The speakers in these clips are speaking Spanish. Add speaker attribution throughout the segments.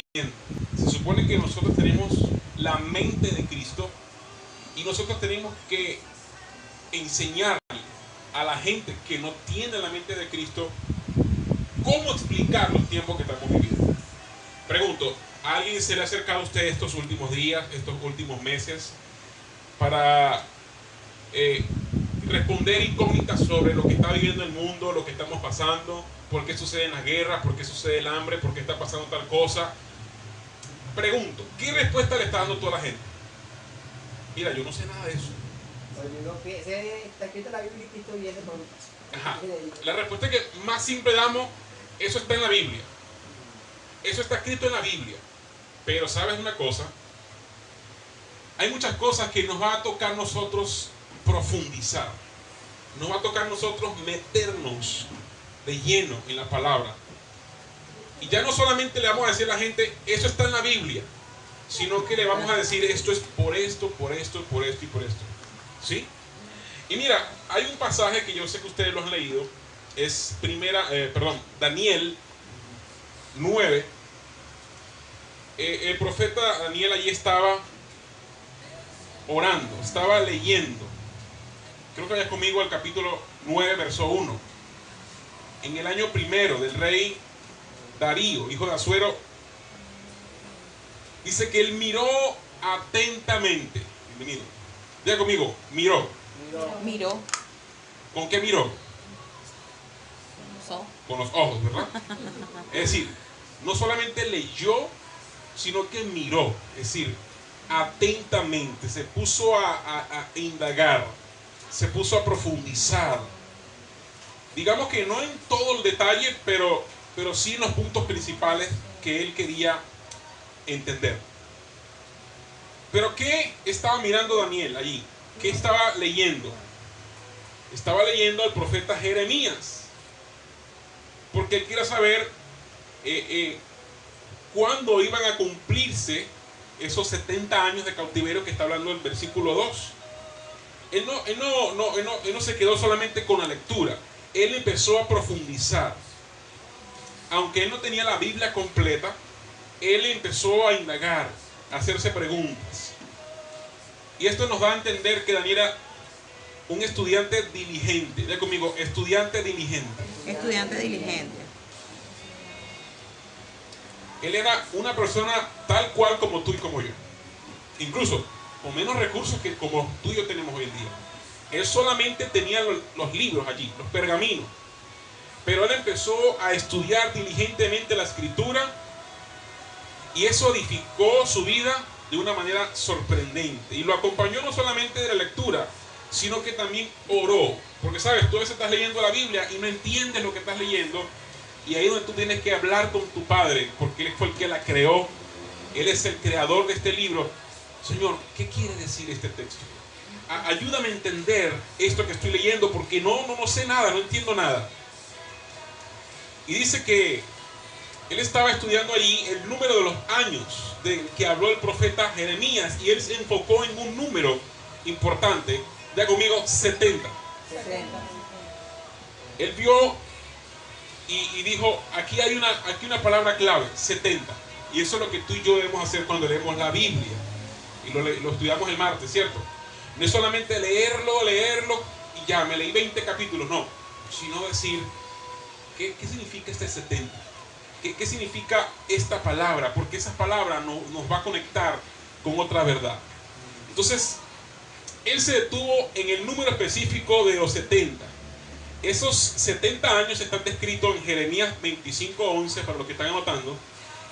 Speaker 1: siguiente. Se supone que nosotros tenemos la mente de Cristo y nosotros tenemos que enseñar a la gente que no tiene la mente de Cristo cómo explicar los tiempos que estamos viviendo. Pregunto, ¿a alguien se le ha acercado a usted estos últimos días, estos últimos meses, para responder incógnitas sobre lo que está viviendo el mundo, lo que estamos pasando, por qué suceden las guerras, por qué sucede el hambre, por qué está pasando tal cosa? Pregunto, ¿qué respuesta le está dando toda la gente? Mira, yo no sé nada de eso.
Speaker 2: Está escrito en la Biblia y Cristo viene por un paso.
Speaker 1: Ajá. La respuesta que más siempre damos, eso está en la Biblia. Eso está escrito en la Biblia. Pero ¿sabes una cosa? Hay muchas cosas que nos va a tocar nosotros profundizar. Nos va a tocar nosotros meternos de lleno en la palabra. Y ya no solamente le vamos a decir a la gente, eso está en la Biblia, sino que le vamos a decir, esto es por esto, por esto, por esto y por esto. ¿Sí? Y mira, hay un pasaje que yo sé que ustedes lo han leído, es Daniel 9. El profeta Daniel allí estaba orando, estaba leyendo. Creo que vaya conmigo al capítulo 9, verso 1. En el año primero del rey Darío, hijo de Asuero, dice que él miró atentamente. Bienvenido. Diga conmigo, miró.
Speaker 3: Miró.
Speaker 1: ¿Con qué miró? Con los ojos, ¿verdad? Es decir, no solamente leyó, sino que miró. Es decir, atentamente, se puso a indagar, se puso a profundizar. Digamos que no en todo el detalle, pero sí en los puntos principales que él quería entender. Pero ¿qué estaba mirando Daniel allí? ¿Qué estaba leyendo? Estaba leyendo al profeta Jeremías, porque él quiere saber cuándo iban a cumplirse esos 70 años de cautiverio que está hablando el versículo 2. Él no se quedó solamente con la lectura, él empezó a profundizar. Aunque él no tenía la Biblia completa, él empezó a indagar, a hacerse preguntas. Y esto nos da a entender que Daniel era un estudiante diligente. Diga conmigo, estudiante diligente.
Speaker 3: Estudiante diligente.
Speaker 1: Él era una persona tal cual como tú y como yo. Incluso con menos recursos que como tú y yo tenemos hoy en día. Él solamente tenía los libros allí, los pergaminos. Pero él empezó a estudiar diligentemente la escritura y eso edificó su vida de una manera sorprendente. Y lo acompañó no solamente de la lectura, sino que también oró. Porque sabes, tú a veces estás leyendo la Biblia y no entiendes lo que estás leyendo. Y ahí es donde tú tienes que hablar con tu Padre, porque Él fue el que la creó. Él es el creador de este libro. Señor, ¿qué quiere decir este texto? Ayúdame a entender esto que estoy leyendo, porque no sé nada, no entiendo nada. Y dice que él estaba estudiando allí el número de los años de que habló el profeta Jeremías, y él se enfocó en un número importante. Ya conmigo, 70. Él vio y dijo, aquí hay una palabra clave, 70. Y eso es lo que tú y yo debemos hacer cuando leemos la Biblia. Y lo estudiamos el martes, ¿cierto? No es solamente leerlo y ya, me leí 20 capítulos, no. Sino decir, ¿qué significa este 70? ¿Qué significa esta palabra? Porque esa palabra nos va a conectar con otra verdad. Entonces, él se detuvo en el número específico de los 70. Esos 70 años están descritos en Jeremías 25:11, para los que están anotando,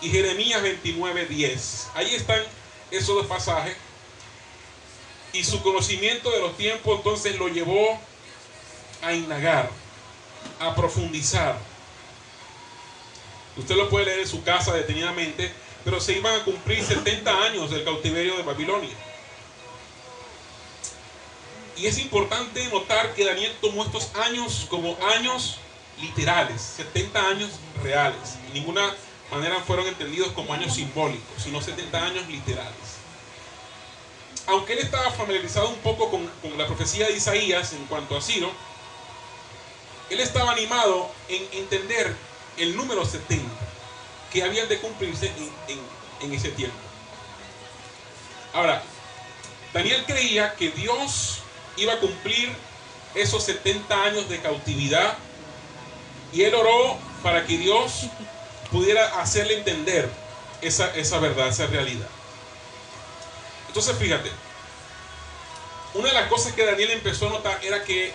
Speaker 1: y Jeremías 29:10. Ahí están esos dos pasajes. Y su conocimiento de los tiempos entonces lo llevó a indagar, a profundizar. Usted lo puede leer en su casa detenidamente, pero se iban a cumplir 70 años del cautiverio de Babilonia. Y es importante notar que Daniel tomó estos años como años literales, 70 años reales. De ninguna manera fueron entendidos como años simbólicos, sino 70 años literales. Aunque él estaba familiarizado un poco con la profecía de Isaías en cuanto a Ciro, él estaba animado en entender el número 70. que habían de cumplirse en ese tiempo. Ahora, Daniel creía que Dios iba a cumplir esos 70 años de cautividad y él oró para que Dios pudiera hacerle entender esa verdad, esa realidad. Entonces fíjate, una de las cosas que Daniel empezó a notar era que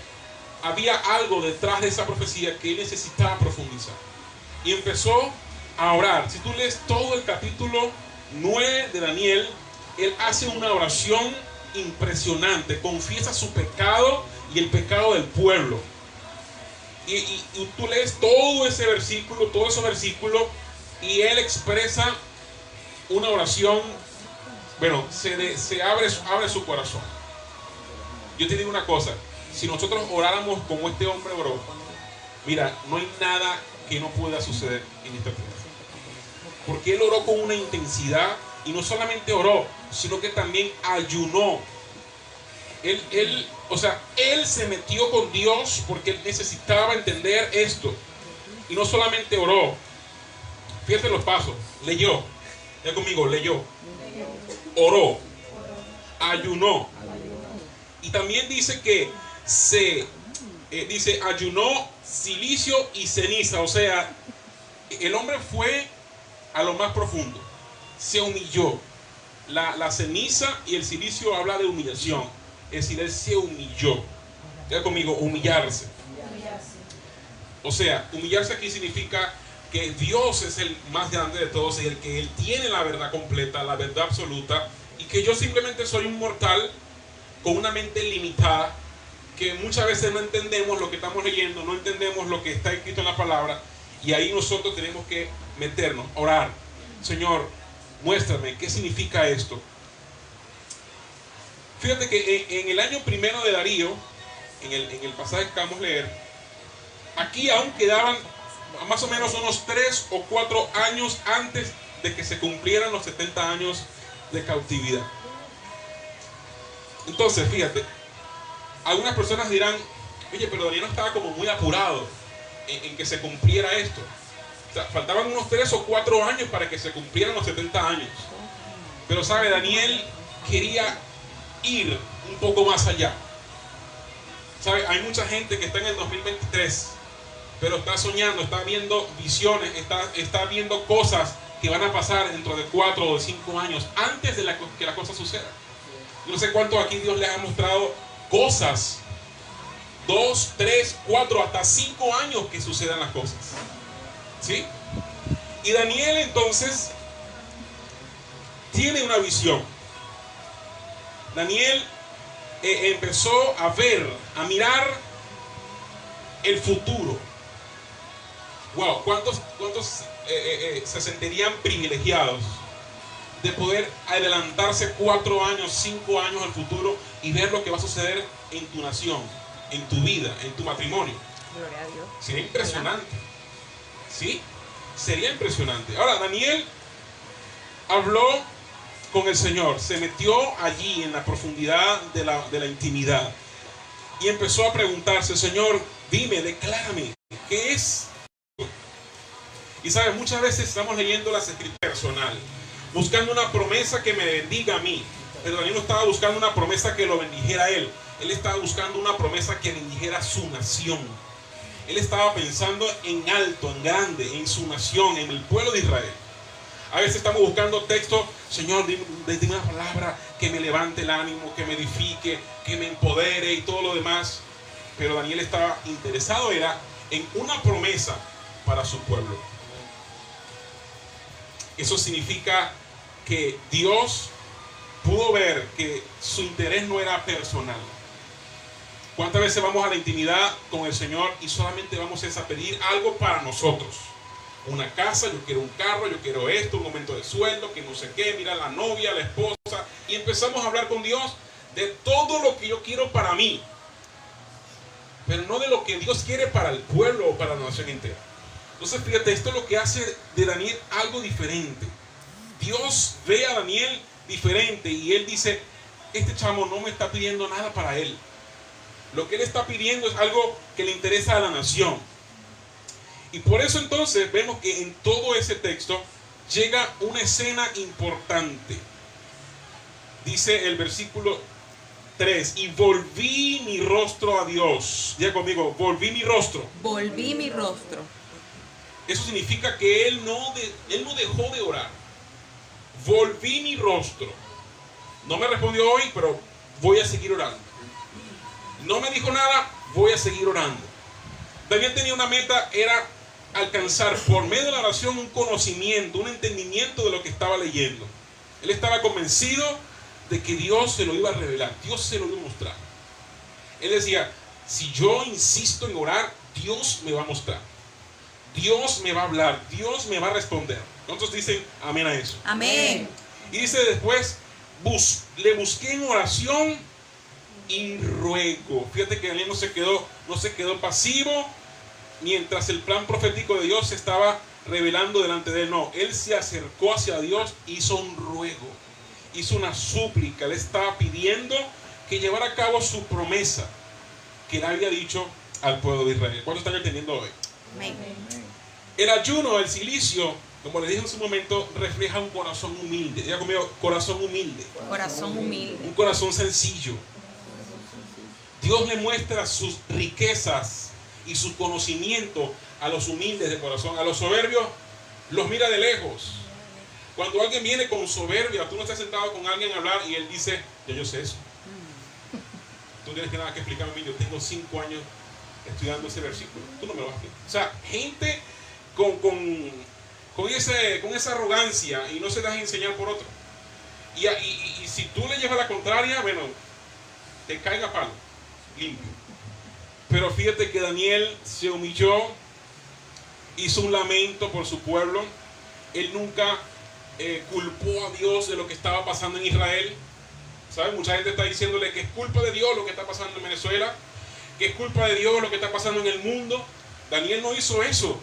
Speaker 1: había algo detrás de esa profecía que él necesitaba profundizar. Y empezó a orar. Si tú lees todo el capítulo 9 de Daniel, él hace una oración impresionante, confiesa su pecado y el pecado del pueblo. Y tú lees todo esos versículos, y él expresa una oración, bueno, se abre su corazón. Yo te digo una cosa, si nosotros oráramos como este hombre oró, mira, no hay nada que no pueda suceder en esta tierra. Porque él oró con una intensidad, y no solamente oró, sino que también ayunó. Él se metió con Dios porque él necesitaba entender esto. Y no solamente oró, fíjate los pasos, leyó, ya conmigo, leyó, oró, ayunó. Y también dice que ayunó, silicio y ceniza. O sea, el hombre fue a lo más profundo, se humilló. La ceniza y el silicio habla de humillación. Es decir, él se humilló. Ya conmigo, humillarse. O sea, humillarse aquí significa que Dios es el más grande de todos y el que él tiene la verdad completa, la verdad absoluta, y que yo simplemente soy un mortal con una mente limitada, que muchas veces no entendemos lo que estamos leyendo, no entendemos lo que está escrito en la palabra, y ahí nosotros tenemos que meternos, orar. Señor, muéstrame qué significa esto. Fíjate que en el año primero de Darío, en el pasaje que acabamos de leer, aquí aún quedaban más o menos unos 3 o 4 años antes de que se cumplieran los 70 años de cautividad. Entonces, fíjate, algunas personas dirán, oye, pero Daniel no estaba como muy apurado en que se cumpliera esto. O sea, faltaban unos 3 o 4 años para que se cumplieran los 70 años. Pero sabe, Daniel quería ir un poco más allá. Sabe, hay mucha gente que está en el 2023, pero está soñando, está viendo visiones, está viendo cosas que van a pasar dentro de 4 o 5 años, antes de que la cosa suceda. No sé cuántos aquí Dios les ha mostrado cosas, 2, 3, 4, hasta 5 años que sucedan las cosas. ¿Sí? Y Daniel entonces tiene una visión. Daniel empezó a ver, a mirar el futuro. Wow, ¿cuántos se sentirían privilegiados de poder adelantarse 4 años, 5 años al futuro y ver lo que va a suceder en tu nación, en tu vida, en tu matrimonio?
Speaker 3: Gloria a Dios.
Speaker 1: Sería impresionante. ¿Sí? Sería impresionante. Ahora, Daniel habló con el Señor, se metió allí en la profundidad de la intimidad y empezó a preguntarse, Señor, dime, declárame, ¿qué es? Y sabes, muchas veces estamos leyendo las escrituras personal, buscando una promesa que me bendiga a mí, pero Daniel no estaba buscando una promesa que lo bendijera a él estaba buscando una promesa que bendijera a su nación. Él estaba pensando en alto, en grande, en su nación, en el pueblo de Israel. A veces estamos buscando textos, Señor, dime una palabra que me levante el ánimo, que me edifique, que me empodere y todo lo demás. Pero Daniel estaba interesado en una promesa para su pueblo. Eso significa que Dios pudo ver que su interés no era personal. ¿Cuántas veces vamos a la intimidad con el Señor y solamente vamos a pedir algo para nosotros? Una casa, yo quiero un carro, yo quiero esto, un aumento de sueldo, que no sé qué, mira la novia, la esposa, y empezamos a hablar con Dios de todo lo que yo quiero para mí, pero no de lo que Dios quiere para el pueblo o para la nación entera. Entonces fíjate, esto es lo que hace de Daniel algo diferente. Dios ve a Daniel diferente y él dice, este chamo no me está pidiendo nada para él. Lo que él está pidiendo es algo que le interesa a la nación. Y por eso entonces vemos que en todo ese texto llega una escena importante. Dice el versículo 3, y volví mi rostro a Dios. Diga conmigo, volví mi rostro.
Speaker 3: Volví mi rostro.
Speaker 1: Eso significa que él no dejó de orar. Volví mi rostro. No me respondió hoy, pero voy a seguir orando. No me dijo nada, voy a seguir orando. Daniel tenía una meta, era alcanzar por medio de la oración un conocimiento, un entendimiento de lo que estaba leyendo. Él estaba convencido de que Dios se lo iba a revelar, Dios se lo iba a mostrar. Él decía, si yo insisto en orar, Dios me va a mostrar. Dios me va a hablar, Dios me va a responder. ¿Cuántos dicen amén a eso?
Speaker 3: Amén.
Speaker 1: Y dice después, le busqué en oración y ruego. Fíjate que Daniel no se quedó pasivo mientras el plan profético de Dios se estaba revelando delante de él. No, él se acercó hacia Dios, hizo un ruego, hizo una súplica. Le estaba pidiendo que llevara a cabo su promesa que él había dicho al pueblo de Israel. ¿Cuántos están entendiendo hoy?
Speaker 3: Amén.
Speaker 1: El ayuno, el cilicio, como les dije en su momento, refleja un corazón humilde. Diga conmigo, corazón humilde.
Speaker 3: Corazón humilde.
Speaker 1: Un corazón sencillo. Dios le muestra sus riquezas y su conocimiento a los humildes de corazón. A los soberbios los mira de lejos. Cuando alguien viene con soberbia, tú no estás sentado con alguien a hablar y él dice, yo sé eso. Tú no tienes que nada que explicarme a mí, yo tengo 5 años estudiando ese versículo. Tú no me lo vas a explicar. O sea, gente con esa arrogancia y no se deja enseñar por otro. Y si tú le llevas la contraria, bueno, te caiga a palo, limpio. Pero fíjate que Daniel se humilló, hizo un lamento por su pueblo. Él nunca culpó a Dios de lo que estaba pasando en Israel. ¿Sabes? Mucha gente está diciéndole que es culpa de Dios lo que está pasando en Venezuela, que es culpa de Dios lo que está pasando en el mundo. Daniel no hizo eso.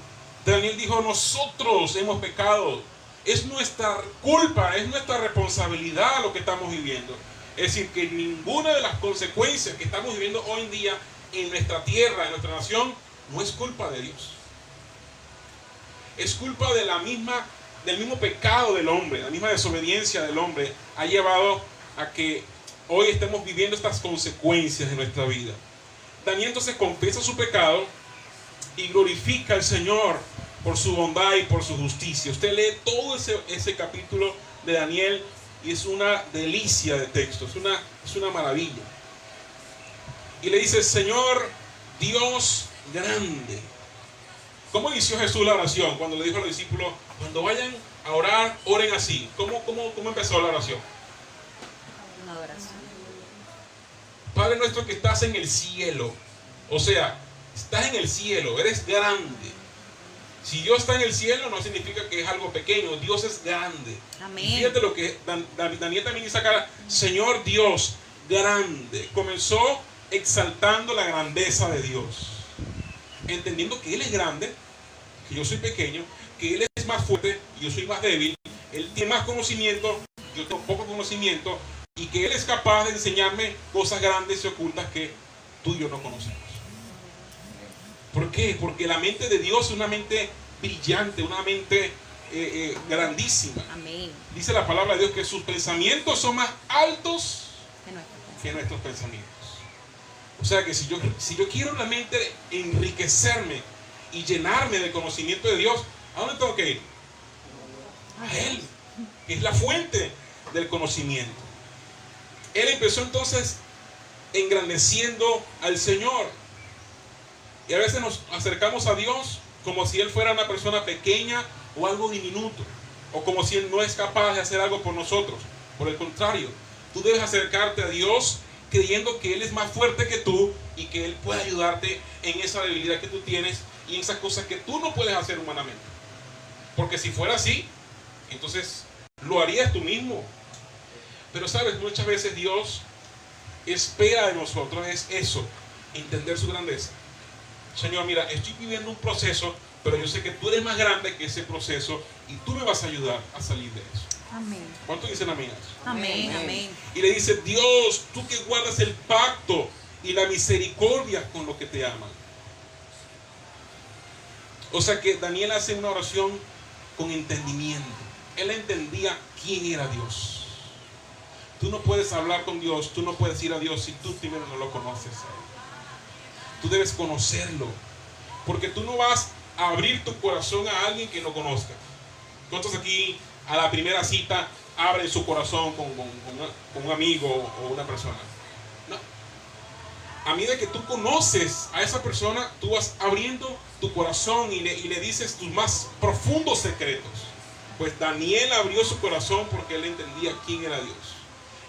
Speaker 1: Daniel dijo, nosotros hemos pecado. Es nuestra culpa, es nuestra responsabilidad lo que estamos viviendo. Es decir, que ninguna de las consecuencias que estamos viviendo hoy en día en nuestra tierra, en nuestra nación, no es culpa de Dios. Es culpa de del mismo pecado del hombre, la misma desobediencia del hombre ha llevado a que hoy estemos viviendo estas consecuencias de nuestra vida. Daniel entonces confiesa su pecado y glorifica al Señor por su bondad y por su justicia. Usted lee todo ese capítulo de Daniel y es una delicia de texto, es una maravilla. Y le dice, Señor Dios grande. ¿Cómo inició Jesús la oración? Cuando le dijo a los discípulos, cuando vayan a orar, oren así. ¿Cómo empezó la oración?
Speaker 3: Una adoración.
Speaker 1: Padre nuestro que estás en el cielo. O sea, estás en el cielo, eres grande. Si Dios está en el cielo no significa que es algo pequeño, Dios es grande.
Speaker 3: Amén.
Speaker 1: Y fíjate lo que Daniel también dice acá, Señor Dios grande. Comenzó exaltando la grandeza de Dios, entendiendo que Él es grande, que yo soy pequeño, que Él es más fuerte y yo soy más débil. Él tiene más conocimiento, yo tengo poco conocimiento, y que Él es capaz de enseñarme cosas grandes y ocultas que tú y yo no conocemos. ¿Por qué? Porque la mente de Dios es una mente brillante, una mente grandísima.
Speaker 3: Amén.
Speaker 1: Dice la palabra de Dios que sus pensamientos son más altos que nuestros pensamientos. O sea que si yo quiero realmente enriquecerme y llenarme del conocimiento de Dios, ¿a dónde tengo que ir? A Él, que es la fuente del conocimiento. Él empezó entonces engrandeciendo al Señor. Y a veces nos acercamos a Dios como si Él fuera una persona pequeña o algo diminuto, o como si Él no es capaz de hacer algo por nosotros. Por el contrario, tú debes acercarte a Dios creyendo que Él es más fuerte que tú y que Él puede ayudarte en esa debilidad que tú tienes y en esas cosas que tú no puedes hacer humanamente. Porque si fuera así, entonces lo harías tú mismo. Pero sabes, muchas veces Dios espera de nosotros es eso, entender su grandeza. Señor, mira, estoy viviendo un proceso, pero yo sé que tú eres más grande que ese proceso y tú me vas a ayudar a salir de eso.
Speaker 3: Amén.
Speaker 1: ¿Cuántos dicen amén?
Speaker 3: Amén. Amén.
Speaker 1: Y le dice, Dios, tú que guardas el pacto y la misericordia con los que te aman. O sea que Daniel hace una oración con entendimiento. Él entendía quién era Dios. Tú no puedes hablar con Dios, tú no puedes ir a Dios si tú primero no lo conoces a Él. Tú debes conocerlo, porque tú no vas a abrir tu corazón a alguien que no conozca. ¿Cuántos aquí a la primera cita abren su corazón con un amigo o una persona? No. A medida que tú conoces a esa persona, tú vas abriendo tu corazón y le dices tus más profundos secretos. Pues Daniel abrió su corazón porque él entendía quién era Dios.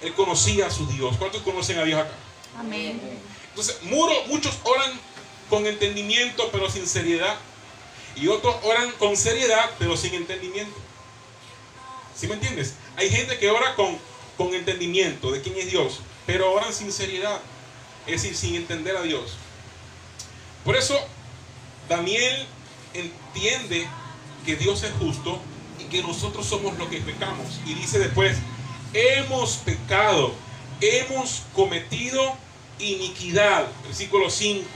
Speaker 1: Él conocía a su Dios. ¿Cuántos conocen a Dios acá?
Speaker 3: Amén.
Speaker 1: Entonces, muchos oran con entendimiento pero sin seriedad. Y otros oran con seriedad pero sin entendimiento. ¿Sí me entiendes? Hay gente que ora con entendimiento de quién es Dios, pero oran sin seriedad. Es decir, sin entender a Dios. Por eso, Daniel entiende que Dios es justo y que nosotros somos los que pecamos. Y dice después, hemos pecado, hemos cometido iniquidad. Versículo 5.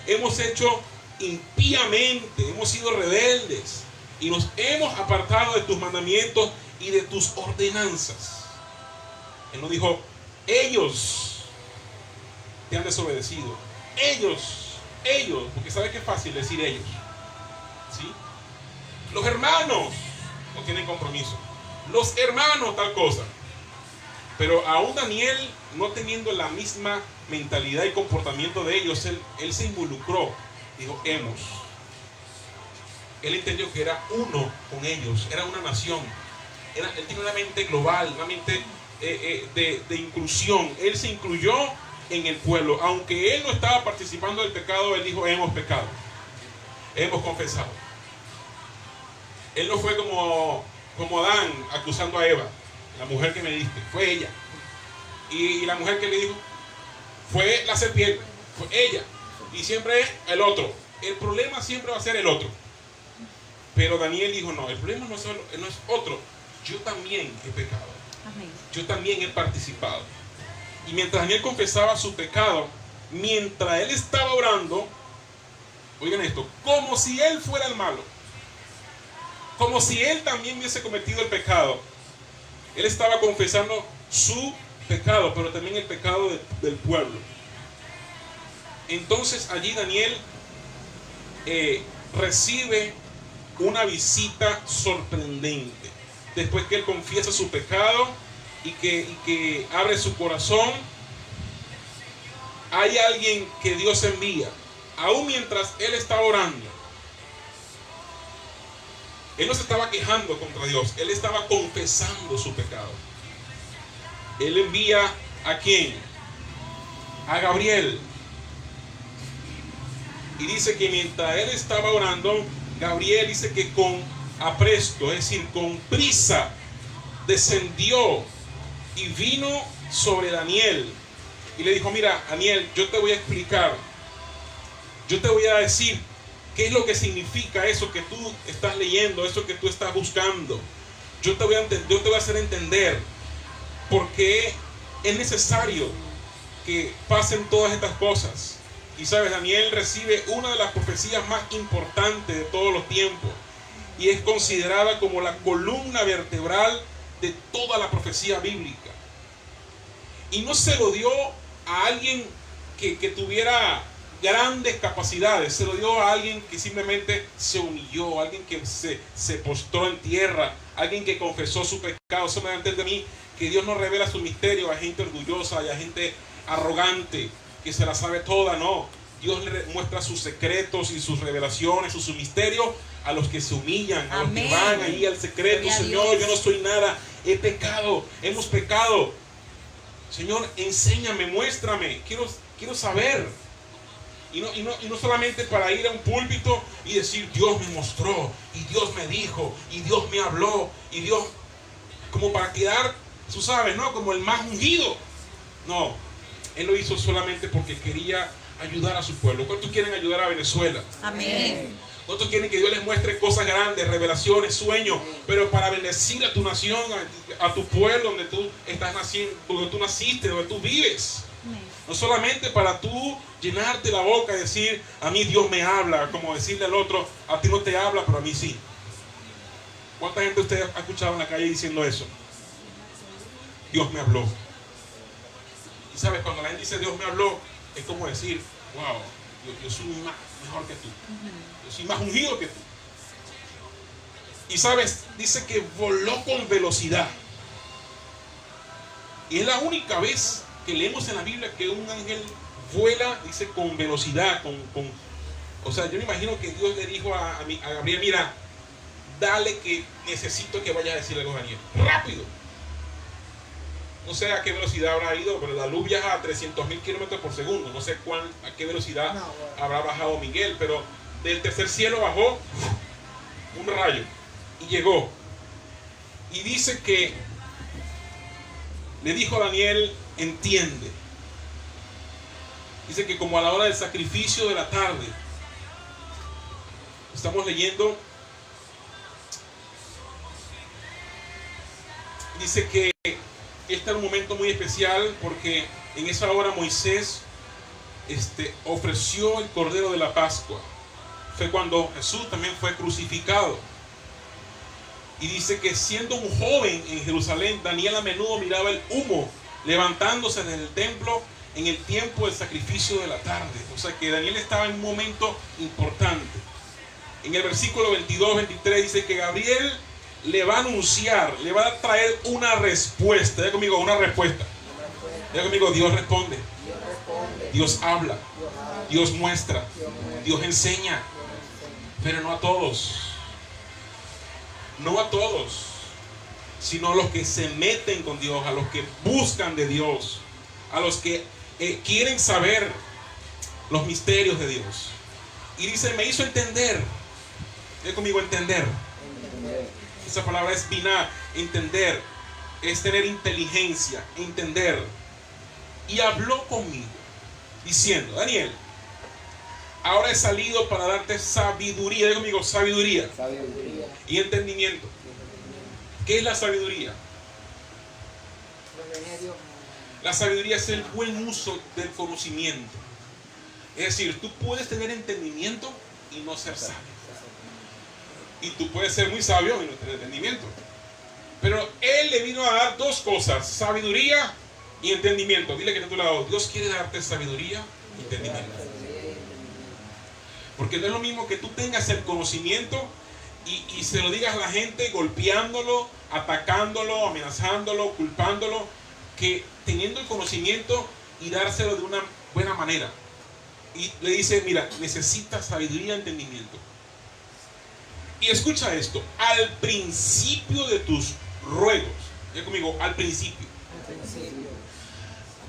Speaker 1: Hemos hecho impíamente, hemos sido rebeldes y nos hemos apartado de tus mandamientos y de tus ordenanzas. Él no dijo, ellos te han desobedecido. Ellos, porque sabe que es fácil decir ellos. ¿Sí? Los hermanos no tienen compromiso. Los hermanos tal cosa. Pero aún Daniel, no teniendo la misma mentalidad y comportamiento de ellos, él se involucró. Dijo, hemos. Él entendió que era uno con ellos, era una nación. Él tiene una mente global, una mente de inclusión. Él se incluyó en el pueblo. Aunque él no estaba participando del pecado, él dijo, hemos pecado. Hemos confesado. Él no fue como Adán acusando a Eva, la mujer que me diste. Fue ella. Y la mujer que le dijo, fue la serpiente. Fue ella. Y siempre es el otro. El problema siempre va a ser el otro. Pero Daniel dijo, no, el problema no es otro. Yo también he pecado.
Speaker 3: Amén.
Speaker 1: Yo también he participado. Y mientras Daniel confesaba su pecado, mientras él estaba orando, oigan esto, como si él fuera el malo, como si él también hubiese cometido el pecado. Él estaba confesando su pecado, pero también el pecado del pueblo. Entonces allí Daniel recibe una visita sorprendente. Después que él confiesa su pecado y que abre su corazón, hay alguien que Dios envía. Aún mientras él estaba orando, él no se estaba quejando contra Dios, él estaba confesando su pecado. Él envía ¿a quién? A Gabriel. Y dice que mientras él estaba orando, Gabriel dice que con apresto, es decir, con prisa, descendió y vino sobre Daniel. Y le dijo, mira, Daniel, yo te voy a explicar. Yo te voy a decir qué es lo que significa eso que tú estás leyendo, eso que tú estás buscando. Yo te voy a hacer entender por qué es necesario que pasen todas estas cosas. Y sabes, Daniel recibe una de las profecías más importantes de todos los tiempos. Y es considerada como la columna vertebral de toda la profecía bíblica. Y no se lo dio a alguien que tuviera grandes capacidades. Se lo dio a alguien que simplemente se humilló, a alguien que se postró en tierra, a alguien que confesó su pecado. Eso me da a entender de mí que Dios no revela su misterio a gente orgullosa y a gente arrogante que se la sabe toda. No, Dios le muestra sus secretos y sus revelaciones, sus misterios a los que se humillan, a
Speaker 3: Amén.
Speaker 1: los que van ahí al secreto.
Speaker 3: Gloria a
Speaker 1: Señor,
Speaker 3: Dios.
Speaker 1: yo no soy nada, he pecado, hemos pecado. Señor, enséñame, muéstrame, quiero saber. Y no solamente para ir a un púlpito y decir, Dios me mostró, y Dios me dijo, y Dios me habló, y Dios, como para quedar, tú sabes, ¿no? Como el más ungido. No, Él lo hizo solamente porque quería ayudar a su pueblo. ¿Cuántos quieren ayudar a Venezuela?
Speaker 3: Amén.
Speaker 1: ¿Cuántos quieren que Dios les muestre cosas grandes, revelaciones, sueños, pero para bendecir a tu nación, a tu pueblo donde tú estás naciendo, donde tú naciste, donde tú vives? No solamente para tú llenarte la boca y decir, a mí Dios me habla, como decirle al otro, a ti no te habla, pero a mí sí. ¿Cuánta gente usted ha escuchado en la calle diciendo eso? Dios me habló. Y sabes, cuando la gente dice Dios me habló, es como decir, wow, yo soy más mejor que tú. Yo soy más ungido que tú. Y sabes, dice que voló con velocidad. Y es la única vez que leemos en la Biblia que un ángel vuela, dice, con velocidad, o sea, yo me imagino que Dios le dijo a Gabriel, mira, dale que necesito que vayas a decirle algo a Daniel. ¡Rápido! No sé a qué velocidad habrá ido, pero la luz viaja a 300.000 kilómetros por segundo. No sé a qué velocidad habrá bajado Miguel, pero del tercer cielo bajó un rayo y llegó. Y dice que le dijo a Daniel, entiende. Dice que como a la hora del sacrificio de la tarde, estamos leyendo, dice que este era un momento muy especial porque en esa hora Moisés ofreció el cordero de la Pascua. Fue cuando Jesús también fue crucificado. Y dice que siendo un joven en Jerusalén, Daniel a menudo miraba el humo levantándose desde el templo en el tiempo del sacrificio de la tarde. O sea que Daniel estaba en un momento importante. En el versículo 22-23 dice que Gabriel le va a anunciar, le va a traer una respuesta. Diga conmigo, una respuesta. Diga conmigo, Dios responde. Dios habla. Dios muestra. Dios enseña. Pero no a todos. No a todos. Sino a los que se meten con Dios, a los que buscan de Dios, a los que quieren saber los misterios de Dios. Y dice, me hizo entender. Diga conmigo, entender. Esa palabra es biná, entender, es tener inteligencia, entender. Y habló conmigo, diciendo, Daniel, ahora he salido para darte sabiduría. Diga conmigo, sabiduría.
Speaker 2: Sabiduría.
Speaker 1: Y entendimiento. ¿Qué es la sabiduría? La sabiduría es el buen uso del conocimiento. Es decir, tú puedes tener entendimiento y no ser sabio. Y tú puedes ser muy sabio y no tener entendimiento. Pero Él le vino a dar dos cosas, sabiduría y entendimiento. Dile que está a tu lado, Dios quiere darte sabiduría y entendimiento. Porque no es lo mismo que tú tengas el conocimiento y se lo digas a la gente golpeándolo, atacándolo, amenazándolo, culpándolo, que teniendo el conocimiento y dárselo de una buena manera. Y le dice, mira, necesitas sabiduría y entendimiento. Y escucha esto, al principio de tus ruegos, ya conmigo, al principio.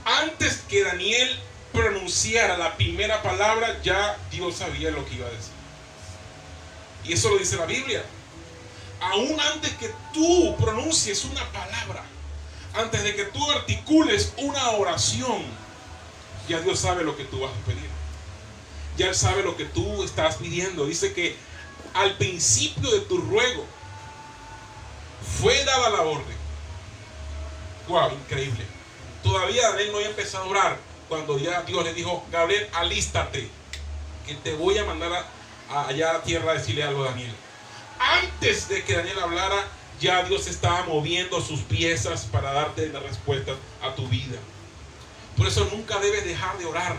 Speaker 1: Antes que Daniel pronunciara la primera palabra, ya Dios sabía lo que iba a decir. Y eso lo dice la Biblia. Aún antes que tú pronuncies una palabra, antes de que tú articules una oración, ya Dios sabe lo que tú vas a pedir. Ya Él sabe lo que tú estás pidiendo. Dice que al principio de tu ruego fue dada la orden. Wow, increíble. Todavía Daniel no había empezado a orar cuando ya Dios le dijo, Gabriel, alístate, que te voy a mandar allá a la tierra a decirle algo a Daniel. Antes de que Daniel hablara, ya Dios estaba moviendo sus piezas para darte la respuesta a tu vida. Por eso nunca debes dejar de orar,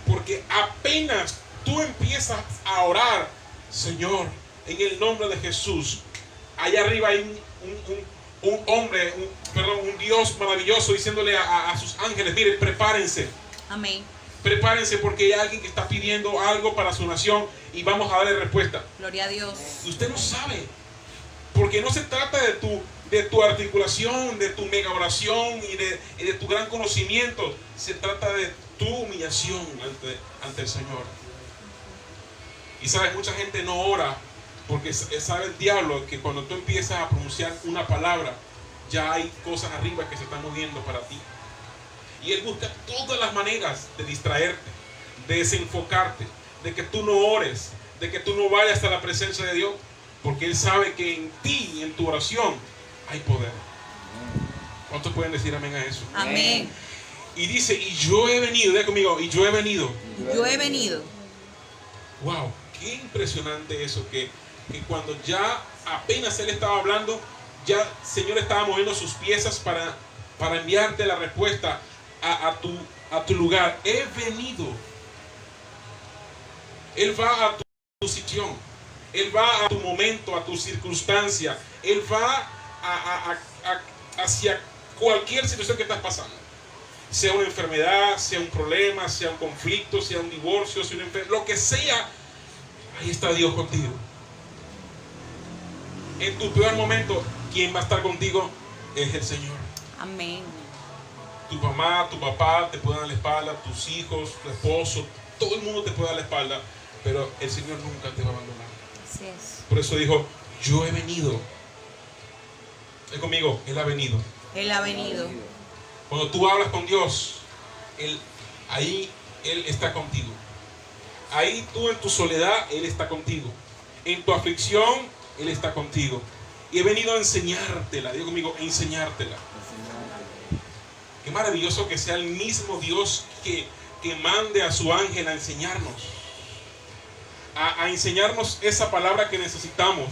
Speaker 1: porque apenas tú empiezas a orar, Señor, en el nombre de Jesús, allá arriba hay un hombre, un Dios maravilloso diciéndole a sus ángeles, miren, prepárense.
Speaker 3: Amén.
Speaker 1: Prepárense porque hay alguien que está pidiendo algo para su nación y vamos a darle respuesta.
Speaker 3: Gloria a Dios.
Speaker 1: Usted no sabe, porque no se trata de tu articulación, de tu mega oración y de tu gran conocimiento. Se trata de tu humillación ante el Señor. Y sabes, mucha gente no ora porque sabe el diablo que cuando tú empiezas a pronunciar una palabra, ya hay cosas arriba que se están moviendo para ti. Y él busca todas las maneras de distraerte, de desenfocarte, de que tú no ores, de que tú no vayas a la presencia de Dios, porque él sabe que en ti, en tu oración, hay poder. ¿Cuántos pueden decir amén a eso?
Speaker 3: Amén.
Speaker 1: Y dice, y yo he venido, diga conmigo, y yo he venido.
Speaker 3: Yo he venido.
Speaker 1: Wow, qué impresionante eso, que cuando ya apenas él estaba hablando, ya el Señor estaba moviendo sus piezas para enviarte la respuesta a tu lugar. He venido. Él va a tu situación, Él va a tu momento, a tu circunstancia, Él va hacia cualquier situación que estás pasando. Sea una enfermedad, sea un problema, sea un conflicto, sea un divorcio, sea lo que sea, ahí está Dios contigo. En tu peor momento, ¿quién va a estar contigo? Es el Señor.
Speaker 3: Amén.
Speaker 1: Tu mamá, tu papá te pueden dar la espalda, tus hijos, tu esposo, todo el mundo te puede dar la espalda, pero el Señor nunca te va a abandonar.
Speaker 3: Así es.
Speaker 1: Por eso dijo, yo he venido. Es conmigo, Él ha venido.
Speaker 3: Él ha venido.
Speaker 1: Cuando tú hablas con Dios, ahí Él está contigo. Ahí tú en tu soledad, Él está contigo. En tu aflicción, Él está contigo. Y he venido a enseñártela. Digo conmigo, a enseñártela. Qué maravilloso que sea el mismo Dios que mande a su ángel a enseñarnos. A enseñarnos esa palabra que necesitamos.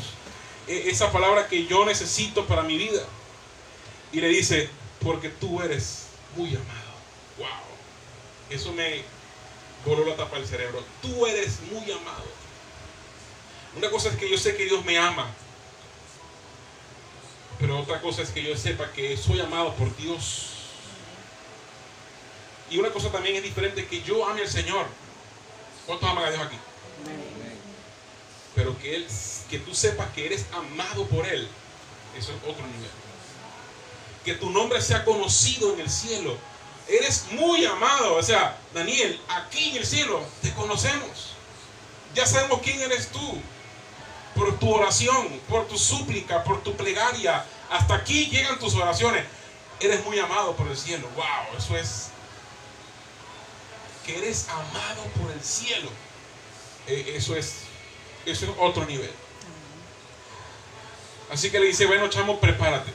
Speaker 1: Esa palabra que yo necesito para mi vida. Y le dice, porque tú eres muy amado. Wow. Eso me voló la tapa del cerebro. Tú eres muy amado. Una cosa es que yo sé que Dios me ama. Pero otra cosa es que yo sepa que soy amado por Dios. Y una cosa también es diferente, que yo ame al Señor. ¿Cuántos aman a Dios aquí? Pero que tú sepas que eres amado por Él, eso es otro nivel. Que tu nombre sea conocido en el cielo. Eres muy amado. O sea, Daniel, aquí en el cielo te conocemos. Ya sabemos quién eres tú. Por tu oración, por tu súplica, por tu plegaria. Hasta aquí llegan tus oraciones. Eres muy amado por el cielo. Wow, eso es... que eres amado por el cielo. Eso es otro nivel. Así que le dice, bueno, chamo, prepárate.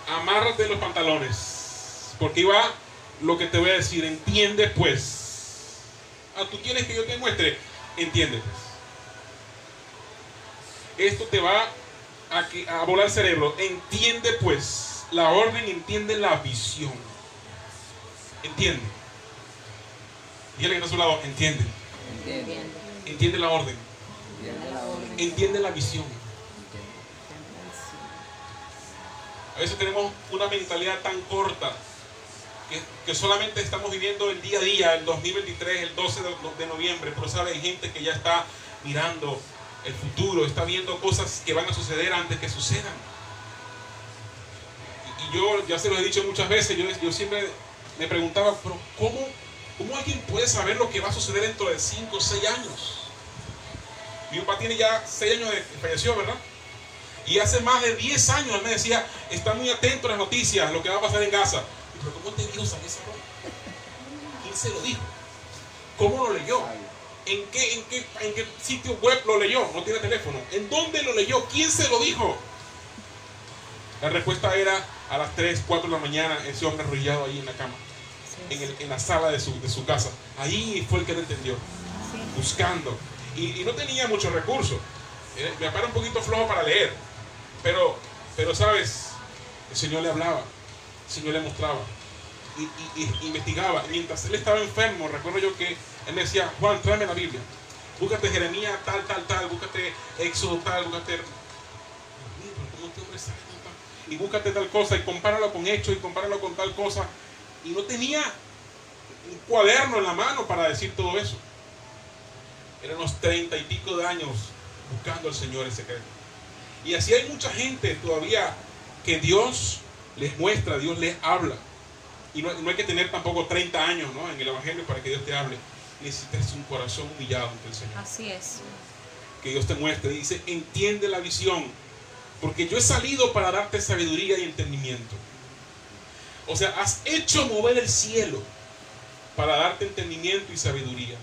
Speaker 1: Amárrate los pantalones. Porque iba lo que te voy a decir. Entiende pues. ¿Tú quieres que yo te muestre? Entiende pues. Esto te va a volar el cerebro. Entiende pues la orden, entiende la visión. Entiende. Dígale que está a su lado, entiende. Entiende la orden. Entiende la visión. A veces tenemos una mentalidad tan corta que solamente estamos viviendo el día a día, el 2023, el 12 de noviembre. Pero sabe, hay gente que ya está mirando el futuro, está viendo cosas que van a suceder antes que sucedan. Y yo ya se lo he dicho muchas veces, yo siempre me preguntaba, pero ¿cómo alguien puede saber lo que va a suceder dentro de 5 o 6 años? Mi papá tiene ya 6 años de que falleció, ¿verdad? Y hace más de 10 años él me decía, está muy atento a las noticias, lo que va a pasar en Gaza. Pero ¿cómo te dio saber esa broma? ¿Quién se lo dijo? ¿Cómo lo leyó? ¿En qué sitio web lo leyó? No tiene teléfono. ¿En dónde lo leyó? ¿Quién se lo dijo? La respuesta era a las 3, 4 de la mañana, ese hombre arrollado ahí en la cama, en la sala de su casa. Ahí fue el que lo entendió, buscando. Y no tenía muchos recursos. Mi papá era un poquito flojo para leer. Pero sabes, el Señor le hablaba, el Señor le mostraba. Y investigaba. Mientras él estaba enfermo, recuerdo yo que él me decía, Juan, tráeme la Biblia. Búscate Jeremías tal, búscate Éxodo tal, búscate... ¿Cómo este hombre sabe tanto? Y búscate tal cosa y compáralo con Hechos y compáralo con tal cosa. Y no tenía un cuaderno en la mano para decir todo eso. Eran unos 30 y pico de años buscando al Señor en secreto. Y así hay mucha gente todavía que Dios les muestra, Dios les habla. Y no hay que tener tampoco 30 años, ¿no?, en el Evangelio para que Dios te hable. Necesitas un corazón humillado ante el Señor.
Speaker 3: Así es.
Speaker 1: Que Dios te muestre. Dice, entiende la visión. Porque yo he salido para darte sabiduría y entendimiento. O sea, has hecho mover el cielo para darte entendimiento y sabiduría.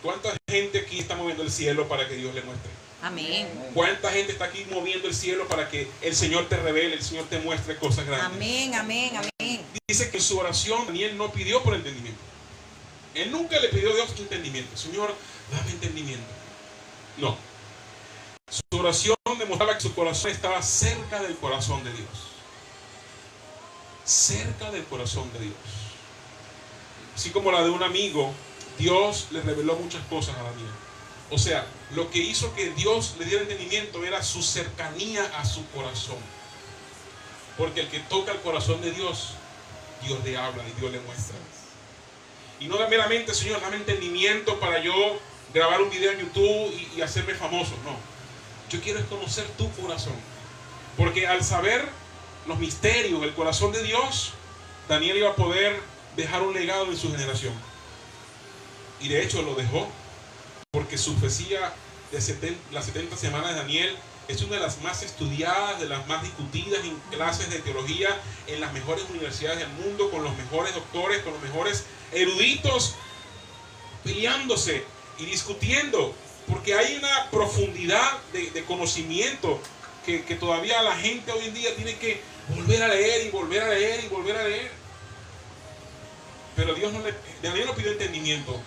Speaker 1: ¿Cuánta gente aquí está moviendo el cielo para que Dios le muestre?
Speaker 3: Amén.
Speaker 1: ¿Cuánta gente está aquí moviendo el cielo para que el Señor te revele, el Señor te muestre cosas grandes?
Speaker 3: Amén, amén, amén.
Speaker 1: Dice que en su oración Daniel no pidió por entendimiento. Él nunca le pidió a Dios entendimiento. Señor, dame entendimiento. No. Su oración demostraba que su corazón estaba cerca del corazón de Dios. Cerca del corazón de Dios. Así como la de un amigo, Dios le reveló muchas cosas a Daniel. O sea, lo que hizo que Dios le diera entendimiento era su cercanía a su corazón. Porque el que toca el corazón de Dios, Dios le habla y Dios le muestra. Y no meramente, Señor, dame entendimiento para yo grabar un video en YouTube y hacerme famoso. No. Yo quiero es conocer tu corazón. Porque al saber los misterios del corazón de Dios, Daniel iba a poder dejar un legado en su generación. Y de hecho lo dejó. Porque su profecía de las 70 semanas de Daniel es una de las más estudiadas, de las más discutidas en clases de teología, en las mejores universidades del mundo, con los mejores doctores, con los mejores eruditos, peleándose y discutiendo, porque hay una profundidad de conocimiento que todavía la gente hoy en día tiene que volver a leer y volver a leer y volver a leer. Pero Daniel no pidió entendimiento,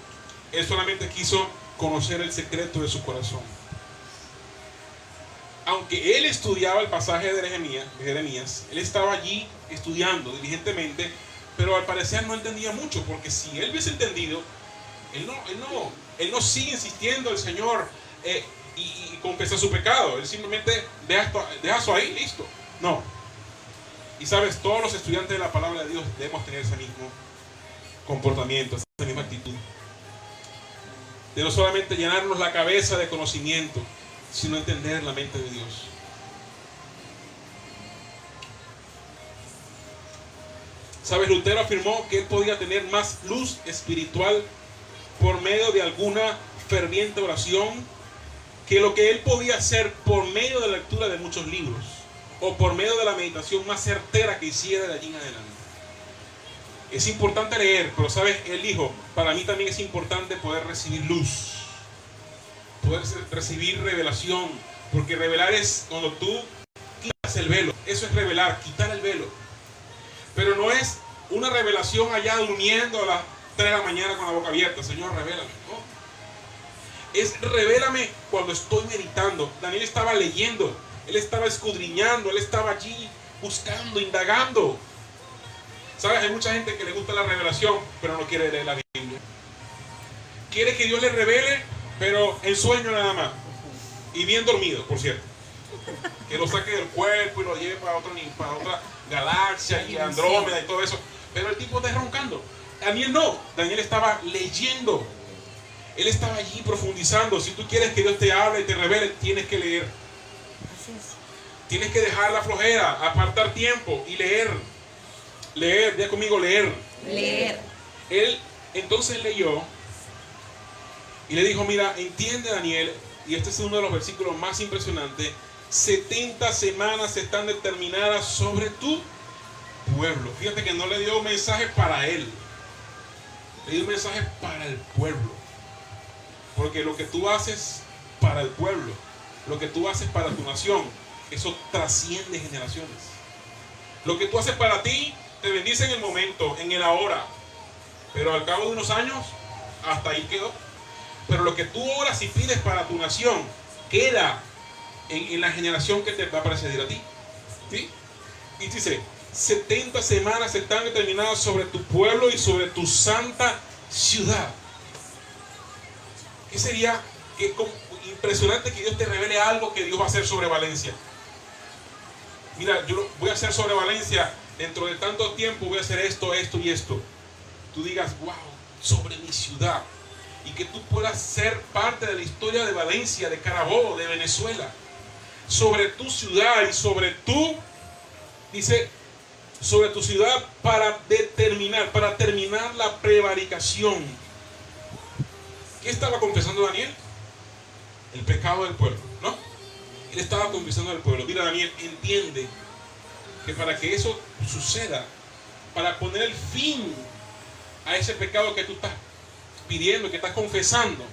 Speaker 1: él solamente quiso conocer el secreto de su corazón. Aunque él estudiaba el pasaje de Jeremías, él estaba allí estudiando diligentemente, pero al parecer no entendía mucho, porque si él hubiese entendido, él no sigue insistiendo al Señor y confiesa su pecado. Él simplemente deja eso ahí, listo. No. Y sabes, todos los estudiantes de la palabra de Dios debemos tener ese mismo comportamiento, esa misma actitud. De no solamente llenarnos la cabeza de conocimiento, sino entender la mente de Dios. ¿Sabes? Lutero afirmó que él podía tener más luz espiritual por medio de alguna ferviente oración que lo que él podía hacer por medio de la lectura de muchos libros o por medio de la meditación más certera que hiciera de allí en adelante. Es importante leer, pero sabes, él dijo, para mí también es importante poder recibir luz, poder recibir revelación, porque revelar es cuando tú quitas el velo. Eso es revelar, quitar el velo. Pero no es una revelación allá durmiendo a las 3 de la mañana con la boca abierta. Señor, revélame. No. Es revélame cuando estoy meditando. Daniel estaba leyendo, él estaba escudriñando, él estaba allí buscando, indagando. ¿Sabes? Hay mucha gente que le gusta la revelación, pero no quiere leer la Biblia. Quiere que Dios le revele, pero en sueño nada más. Y bien dormido, por cierto. Que lo saque del cuerpo y lo lleve para otra galaxia y Andrómeda y todo eso. Pero el tipo está roncando. Daniel no. Daniel estaba leyendo. Él estaba allí profundizando. Si tú quieres que Dios te hable y te revele, tienes que leer.
Speaker 3: Así es.
Speaker 1: Tienes que dejar la flojera, apartar tiempo y leer. Leer, ya conmigo, leer.
Speaker 3: Leer.
Speaker 1: Él entonces leyó y le dijo, mira, entiende Daniel, y este es uno de los versículos más impresionantes, 70 semanas están determinadas sobre tu pueblo. Fíjate que no le dio un mensaje para él, le dio un mensaje para el pueblo. Porque lo que tú haces para el pueblo, lo que tú haces para tu nación, eso trasciende generaciones. Lo que tú haces para ti te bendice en el momento, en el ahora, pero al cabo de unos años hasta ahí quedó. Pero lo que tú oras y pides para tu nación queda en la generación que te va a preceder a ti. ¿Sí? Y dice, 70 semanas están determinadas sobre tu pueblo y sobre tu santa ciudad. ¿Qué sería? Impresionante que Dios te revele algo que Dios va a hacer sobre Valencia. Mira, yo voy a hacer sobre Valencia, dentro de tanto tiempo voy a hacer esto, esto y esto. Tú digas, wow, sobre mi ciudad. Y que tú puedas ser parte de la historia de Valencia, de Carabobo, de Venezuela. Sobre tu ciudad y sobre dice, sobre tu ciudad para terminar la prevaricación. ¿Qué estaba confesando Daniel? El pecado del pueblo, ¿no? Él estaba confesando al pueblo. Mira, Daniel, entiende que para que eso suceda, para poner el fin a ese pecado que tú estás pidiendo, que estás confesando,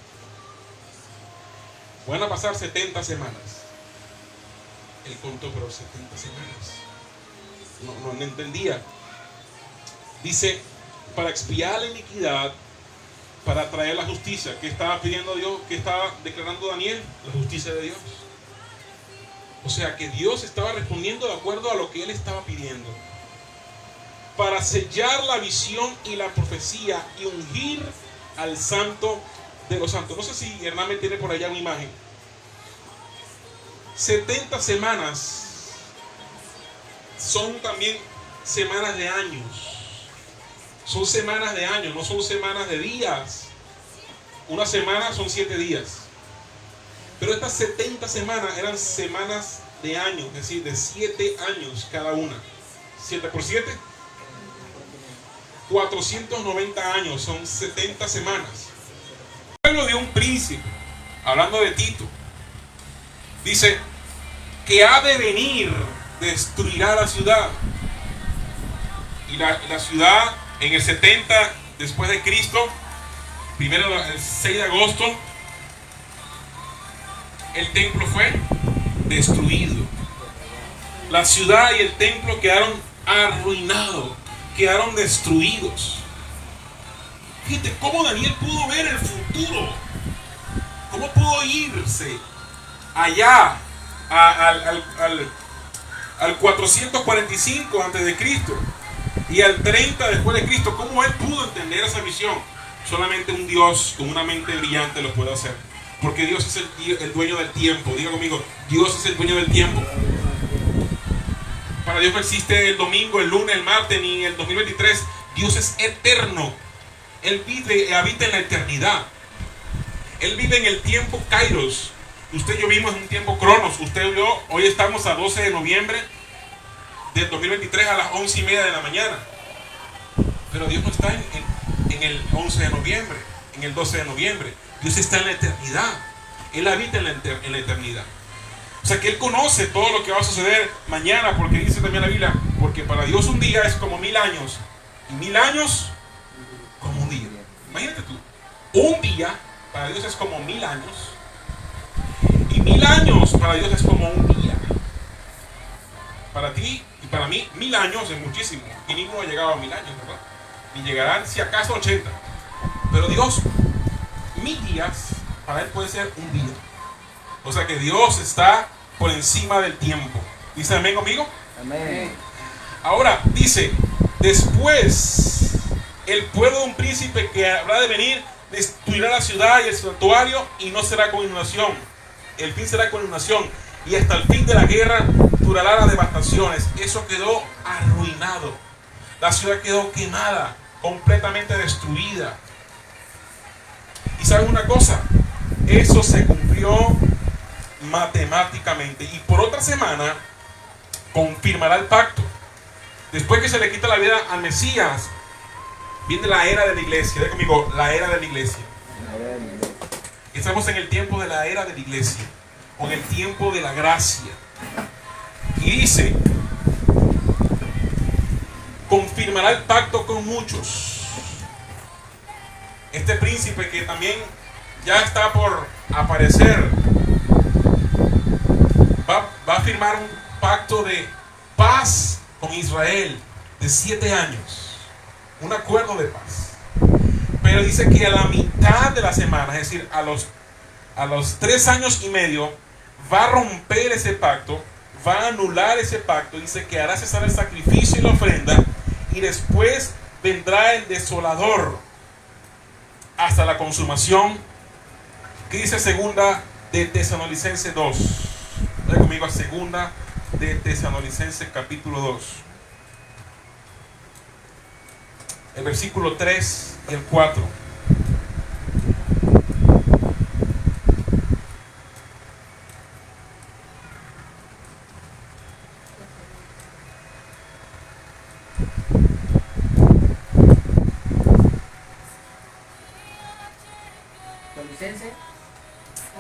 Speaker 1: Van a pasar 70 semanas. Él contó, pero 70 semanas. No entendía. Dice, para expiar la iniquidad, para traer la justicia. ¿Qué estaba pidiendo Dios? ¿Qué estaba declarando Daniel? La justicia de Dios. O sea que Dios estaba respondiendo de acuerdo a lo que él estaba pidiendo. Para sellar la visión y la profecía y ungir al santo de los santos. No sé si Hernán me tiene por allá una imagen. 70 semanas son también semanas de años. Son semanas de años, no son semanas de días. Una semana son 7 días. Pero estas 70 semanas eran semanas de años, es decir, de 7 años cada una. 7 por 7, 490 años, son 70 semanas. El pueblo de un príncipe, hablando de Tito, dice que ha de venir, destruirá la ciudad. Y la ciudad en el 70 después de Cristo, primero el 6 de agosto, el templo fue destruido. La ciudad y el templo quedaron arruinados, quedaron destruidos. Fíjate cómo Daniel pudo ver el futuro, cómo pudo irse allá al 445 antes de Cristo y al 30 después de Cristo. Cómo él pudo entender esa visión. Solamente un Dios con una mente brillante lo puede hacer. Porque Dios es el dueño del tiempo. Diga conmigo, Dios es el dueño del tiempo. Para Dios no existe el domingo, el lunes, el martes, ni el 2023. Dios es eterno. Él vive, habita en la eternidad. Él vive en el tiempo Kairos. Usted y yo vivimos en un tiempo Cronos. Usted y yo, hoy estamos a 12 de noviembre del 2023 a las 11:30 de la mañana. Pero Dios no está en el 11 de noviembre, en el 12 de noviembre. Dios está en la eternidad. Él habita en la eternidad. O sea que Él conoce todo lo que va a suceder mañana, porque dice también la Biblia, porque para Dios un día es como 1000 años, y 1000 años como un día. Imagínate tú, un día para Dios es como 1000 años, y 1000 años para Dios es como un día. Para ti y para mí, 1000 años es muchísimo, y ninguno ha llegado a 1000 años, ¿verdad? Y llegarán si acaso 80. Pero Dios, 1000 días para Él puede ser un día. O sea que Dios está por encima del tiempo. ¿Dice amén conmigo?
Speaker 2: Amén.
Speaker 1: Ahora dice, después el pueblo de un príncipe que habrá de venir destruirá la ciudad y el santuario, y no será con inundación. El fin será con inundación, y hasta el fin de la guerra durará las devastaciones. Eso quedó arruinado. La ciudad quedó quemada, completamente destruida. Y ¿saben una cosa? Eso se cumplió matemáticamente, y por otra semana confirmará el pacto. Después que se le quita la vida al Mesías, viene la era de la iglesia. Diga conmigo, la era de la iglesia. Estamos en el tiempo de la era de la iglesia, o en el tiempo de la gracia. Y dice, confirmará el pacto con muchos. Este príncipe que también ya está por aparecer, va a firmar un pacto de paz con Israel de 7 años, un acuerdo de paz. Pero dice que a la mitad de la semana, es decir, a los 3 años y medio, va a romper ese pacto, va a anular ese pacto. Dice que hará cesar el sacrificio y la ofrenda, y después vendrá el desolador hasta la consumación. ¿Qué dice segunda de Tesalonicenses 2? Vaya conmigo a segunda de Tesalonicenses capítulo 2. El versículo 3 y el 4.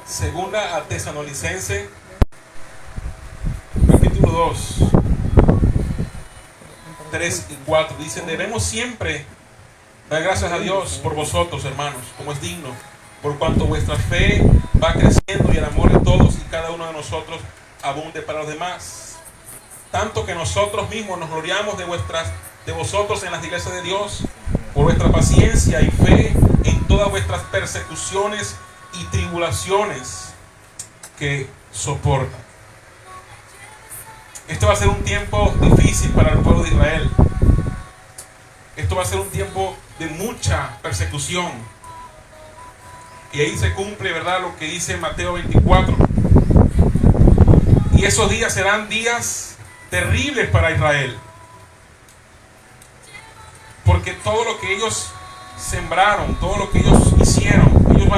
Speaker 1: Segunda a Tesalonicenses capítulo 2, 3 y 4. Dicen, debemos siempre dar gracias a Dios por vosotros, hermanos, como es digno, por cuanto vuestra fe va creciendo y el amor de todos y cada uno de nosotros abunde para los demás. Tanto que nosotros mismos nos gloriamos de vosotros en las iglesias de Dios, por vuestra paciencia y fe en todas vuestras persecuciones y tribulaciones que soportan. Esto va a ser un tiempo difícil para el pueblo de Israel. Esto va a ser un tiempo de mucha persecución. Y ahí se cumple, ¿verdad?, lo que dice Mateo 24. Y esos días serán días terribles para Israel. Porque todo lo que ellos sembraron, todo lo que ellos hicieron, ellos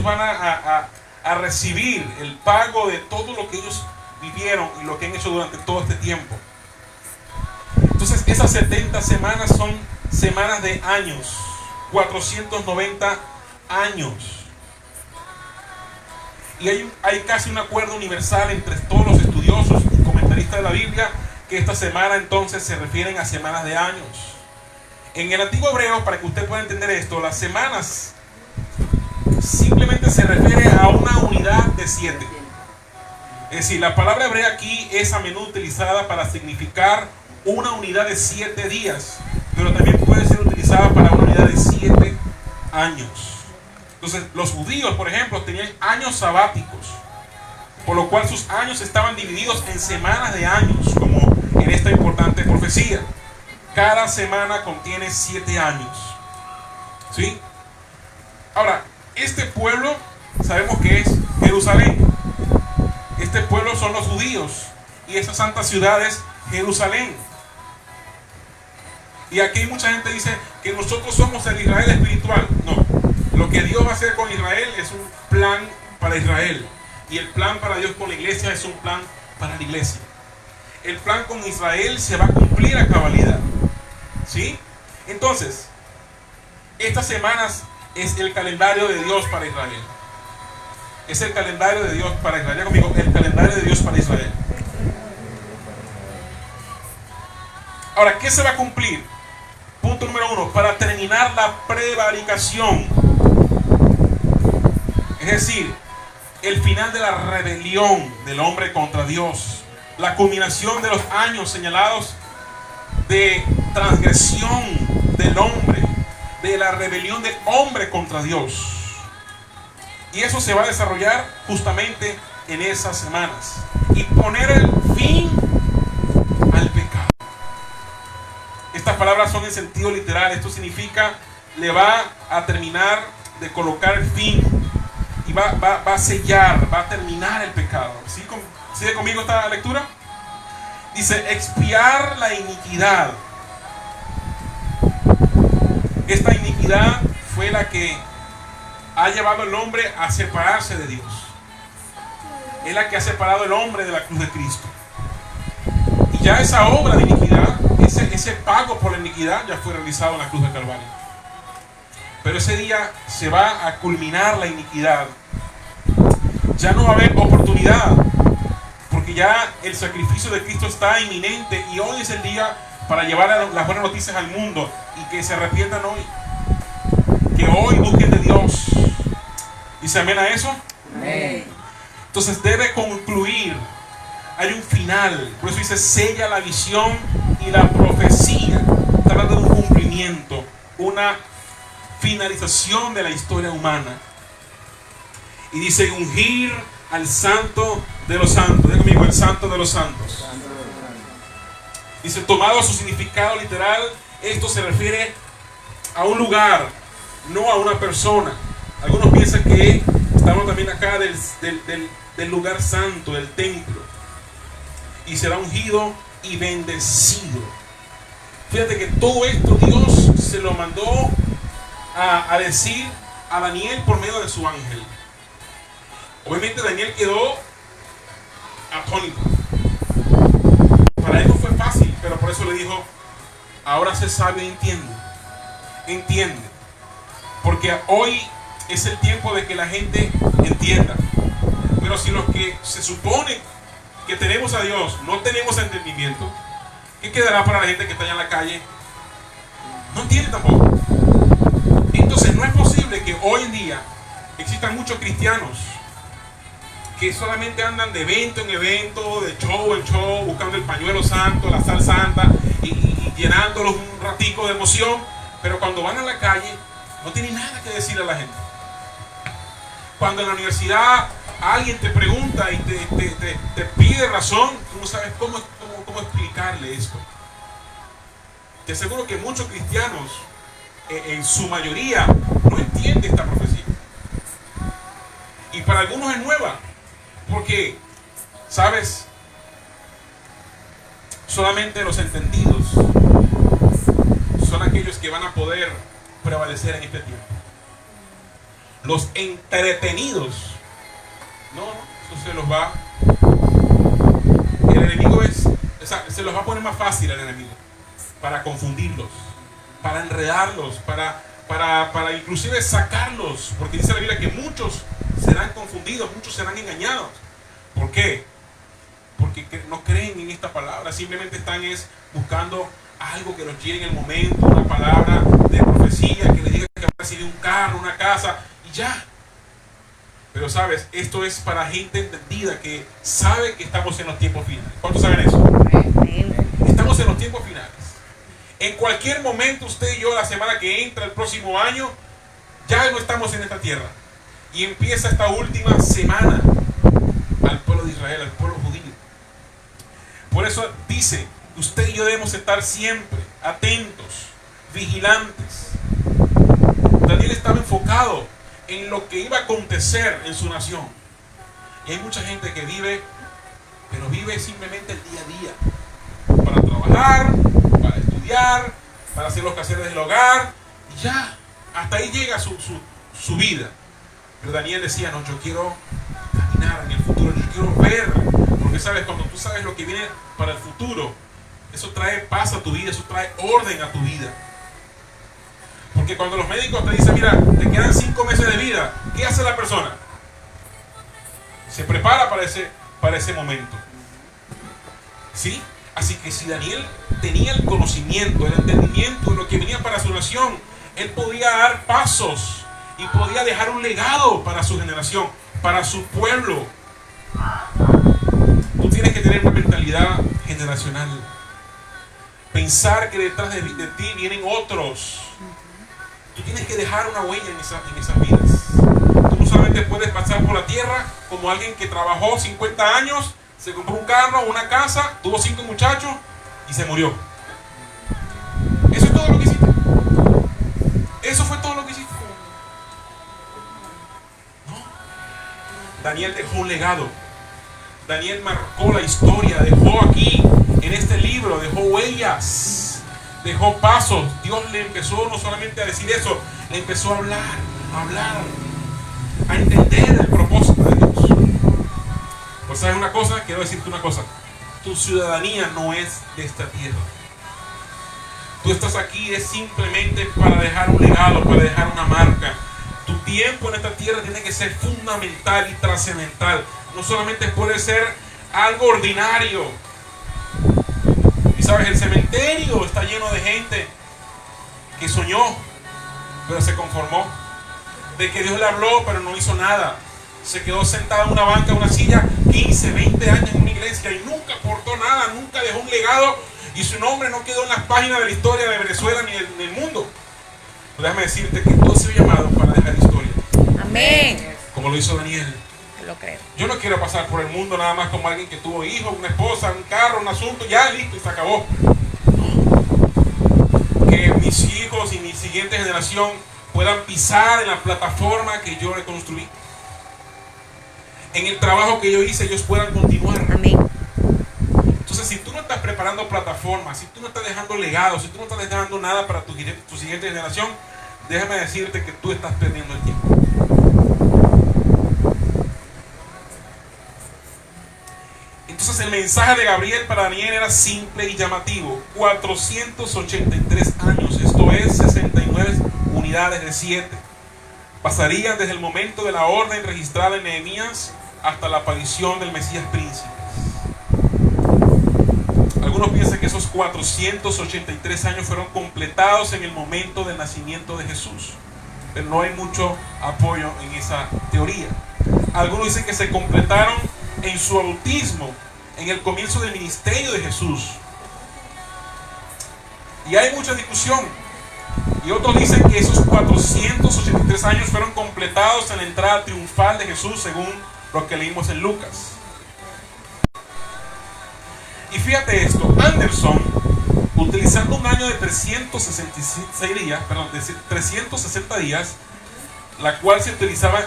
Speaker 1: van a recibir el pago de todo lo que ellos vivieron y lo que han hecho durante todo este tiempo. Entonces esas 70 semanas son semanas de años, 490 años. Y hay casi un acuerdo universal entre todos los estudiosos y comentaristas de la Biblia que esta semana entonces se refieren a semanas de años. En el antiguo hebreo, para que usted pueda entender esto, las semanas simplemente se refiere a una unidad de 7. Es decir, la palabra hebrea aquí es a menudo utilizada para significar una unidad de 7 días, pero también puede ser utilizada para una unidad de 7 años. Entonces, los judíos, por ejemplo, tenían años sabáticos, por lo cual sus años estaban divididos en semanas de años, como en esta importante profecía. Cada semana contiene 7 años. ¿Sí? Ahora, este pueblo sabemos que es Jerusalén. Este pueblo son los judíos y esa santa ciudad es Jerusalén. Y aquí mucha gente dice que nosotros somos el Israel espiritual. No, lo que Dios va a hacer con Israel es un plan para Israel. Y el plan para Dios con la iglesia es un plan para la iglesia. El plan con Israel se va a cumplir a cabalidad. ¿Sí? Entonces, estas semanas es el calendario de Dios para Israel. Es el calendario de Dios para Israel. Conmigo, el calendario de Dios para Israel. Ahora, ¿qué se va a cumplir? Punto número 1, para terminar la prevaricación. Es decir, el final de la rebelión del hombre contra Dios. La culminación de los años señalados de transgresión del hombre, de la rebelión del hombre contra Dios. Y eso se va a desarrollar justamente en esas semanas. Y poner el fin al pecado. Estas palabras son en sentido literal. Esto significa, le va a terminar de colocar el fin. Y va a sellar, va a terminar el pecado. ¿Sí? ¿Sigue conmigo esta lectura? Dice, expiar la iniquidad. Esta iniquidad fue la que ha llevado al hombre a separarse de Dios. Es la que ha separado al hombre de la cruz de Cristo. Y ya esa obra de iniquidad, ese pago por la iniquidad ya fue realizado en la cruz de Calvario. Pero ese día se va a culminar la iniquidad. Ya no va a haber oportunidad, porque ya el sacrificio de Cristo está inminente y hoy es el día para llevar las buenas noticias al mundo y que se arrepientan hoy. Que hoy busquen de Dios. ¿Dice amén a eso?
Speaker 2: Amén.
Speaker 1: Entonces debe concluir. Hay un final. Por eso dice, sella la visión y la profecía. Está hablando de un cumplimiento, una finalización de la historia humana. Y dice, ungir al santo de los santos. Diga conmigo, el santo de los santos. Dice, tomado a su significado literal, esto se refiere a un lugar, no a una persona. Algunos piensan que estamos también acá del lugar santo, del templo. Y será ungido y bendecido. Fíjate que todo esto Dios se lo mandó a decir a Daniel por medio de su ángel. Obviamente Daniel quedó atónito. Para él no fue fácil, pero por eso le dijo, ahora sé sabio y entiende. Entiende. Porque hoy es el tiempo de que la gente entienda. Pero si los que se supone que tenemos a Dios no tenemos entendimiento, ¿qué quedará para la gente que está allá en la calle? No entiende tampoco. Entonces no es posible que hoy en día existan muchos cristianos que solamente andan de evento en evento, de show en show, buscando el pañuelo santo, la sal santa y llenándolos un ratico de emoción, pero cuando van a la calle no tienen nada que decirle a la gente. Cuando en la universidad alguien te pregunta y te pide razón, tú no sabes cómo explicarle esto. Te aseguro que muchos cristianos, en su mayoría, no entienden esta profecía. Y para algunos es nueva, porque, ¿sabes? Solamente los entendidos son aquellos que van a poder prevalecer en este tiempo. Los entretenidos, no, eso se los va. El enemigo se los va a poner más fácil al enemigo, para confundirlos, para enredarlos, para inclusive sacarlos, porque dice la Biblia que muchos serán confundidos, muchos serán engañados. ¿Por qué? Porque no creen en esta palabra, simplemente están buscando algo que los llene en el momento, una palabra de profecía que les diga que va a recibir un carro, una casa y ya. Pero sabes, esto es para gente entendida que sabe que estamos en los tiempos finales. ¿Cuántos saben eso? Estamos en los tiempos finales. En cualquier momento usted y yo, la semana que entra, el próximo año, ya no estamos en esta tierra. Y empieza esta última semana al pueblo de Israel, al pueblo judío. Por eso dice, usted y yo debemos estar siempre atentos, vigilantes. Daniel estaba enfocado en lo que iba a acontecer en su nación. Y hay mucha gente que vive, pero vive simplemente el día a día. Para trabajar, para estudiar, para hacer los quehaceres del hogar. Y ya, hasta ahí llega su vida. Pero Daniel decía, no, yo quiero caminar en el futuro, yo quiero ver. Porque sabes, cuando tú sabes lo que viene para el futuro, eso trae paz a tu vida, eso trae orden a tu vida. Porque cuando los médicos te dicen, mira, te quedan 5 meses de vida, ¿qué hace la persona? Se prepara para ese momento. ¿Sí? Así que si Daniel tenía el conocimiento, el entendimiento de lo que venía para su nación, él podía dar pasos y podía dejar un legado para su generación, para su pueblo. Tú tienes que tener una mentalidad generacional. Pensar que detrás de ti vienen otros. Tú tienes que dejar una huella en esas vidas. Tú no solamente puedes pasar por la tierra como alguien que trabajó 50 años, se compró un carro, una casa, tuvo 5 muchachos y se murió. Eso es todo lo que hiciste. Eso fue todo lo que hiciste. No. Daniel dejó un legado. Daniel marcó la historia, dejó aquí, en este libro, dejó huellas, dejó pasos. Dios le empezó no solamente a decir eso, le empezó a hablar, a entender el propósito de Dios. Pues sabes una cosa, quiero decirte una cosa, tu ciudadanía no es de esta tierra. Tú estás aquí es simplemente para dejar un legado, para dejar una marca. Tu tiempo en esta tierra tiene que ser fundamental y trascendental. No solamente puede ser algo ordinario. Y sabes, el cementerio está lleno de gente que soñó, pero se conformó. De que Dios le habló, pero no hizo nada. Se quedó sentado en una banca, en una silla, 15, 20 años en una iglesia y nunca aportó nada, nunca dejó un legado. Y su nombre no quedó en las páginas de la historia de Venezuela ni del mundo. Pero déjame decirte que tú has sido llamado para dejar historia.
Speaker 3: Amén.
Speaker 1: Como lo hizo Daniel.
Speaker 3: Lo creo.
Speaker 1: Yo no quiero pasar por el mundo nada más como alguien que tuvo hijos, una esposa, un carro, un asunto, ya listo y se acabó. Que mis hijos y mi siguiente generación puedan pisar en la plataforma que yo reconstruí. En el trabajo que yo hice, ellos puedan continuar.
Speaker 3: Amén.
Speaker 1: Entonces, si tú no estás preparando plataformas, si tú no estás dejando legados, si tú no estás dejando nada para tu siguiente generación, déjame decirte que tú estás perdiendo el tiempo. Entonces el mensaje de Gabriel para Daniel era simple y llamativo. 483 años, esto es 69 unidades de 7. Pasarían desde el momento de la orden registrada en Nehemías hasta la aparición del Mesías príncipe. Algunos piensan que esos 483 años fueron completados en el momento del nacimiento de Jesús. pero no hay mucho apoyo en esa teoría. Algunos dicen que se completaron en su bautismo, en el comienzo del ministerio de Jesús. Y hay mucha discusión. Y otros dicen que esos 483 años fueron completados en la entrada triunfal de Jesús, según lo que leímos en Lucas. Y fíjate esto, Anderson, utilizando un año de 360 días, la cual se utilizaba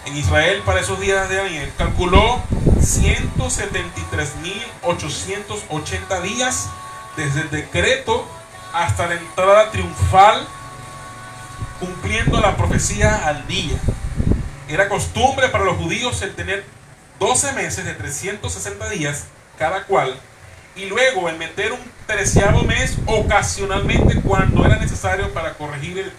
Speaker 1: en Israel para esos días de Daniel, calculó 173.880 días desde el decreto hasta la entrada triunfal, cumpliendo la profecía al día. Era costumbre para los judíos el tener 12 meses de 360 días cada cual, y luego el meter un 13º mes ocasionalmente cuando era necesario para corregir el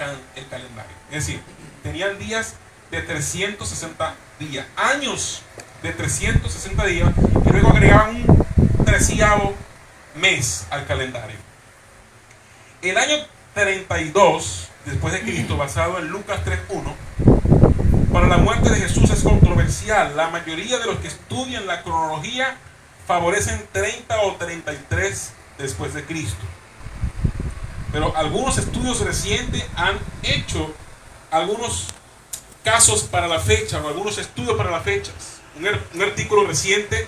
Speaker 1: calendario. Es decir, tenían días de 360 días, años de 360 días, y luego agregaban un 13º mes al calendario. El año 32 después de Cristo, basado en Lucas 3:1, para la muerte de Jesús es controversial. La mayoría de los que estudian la cronología favorecen 30 o 33 después de Cristo. Pero algunos estudios recientes han hecho algunos casos para la fecha, o algunos estudios para las fechas. Un artículo reciente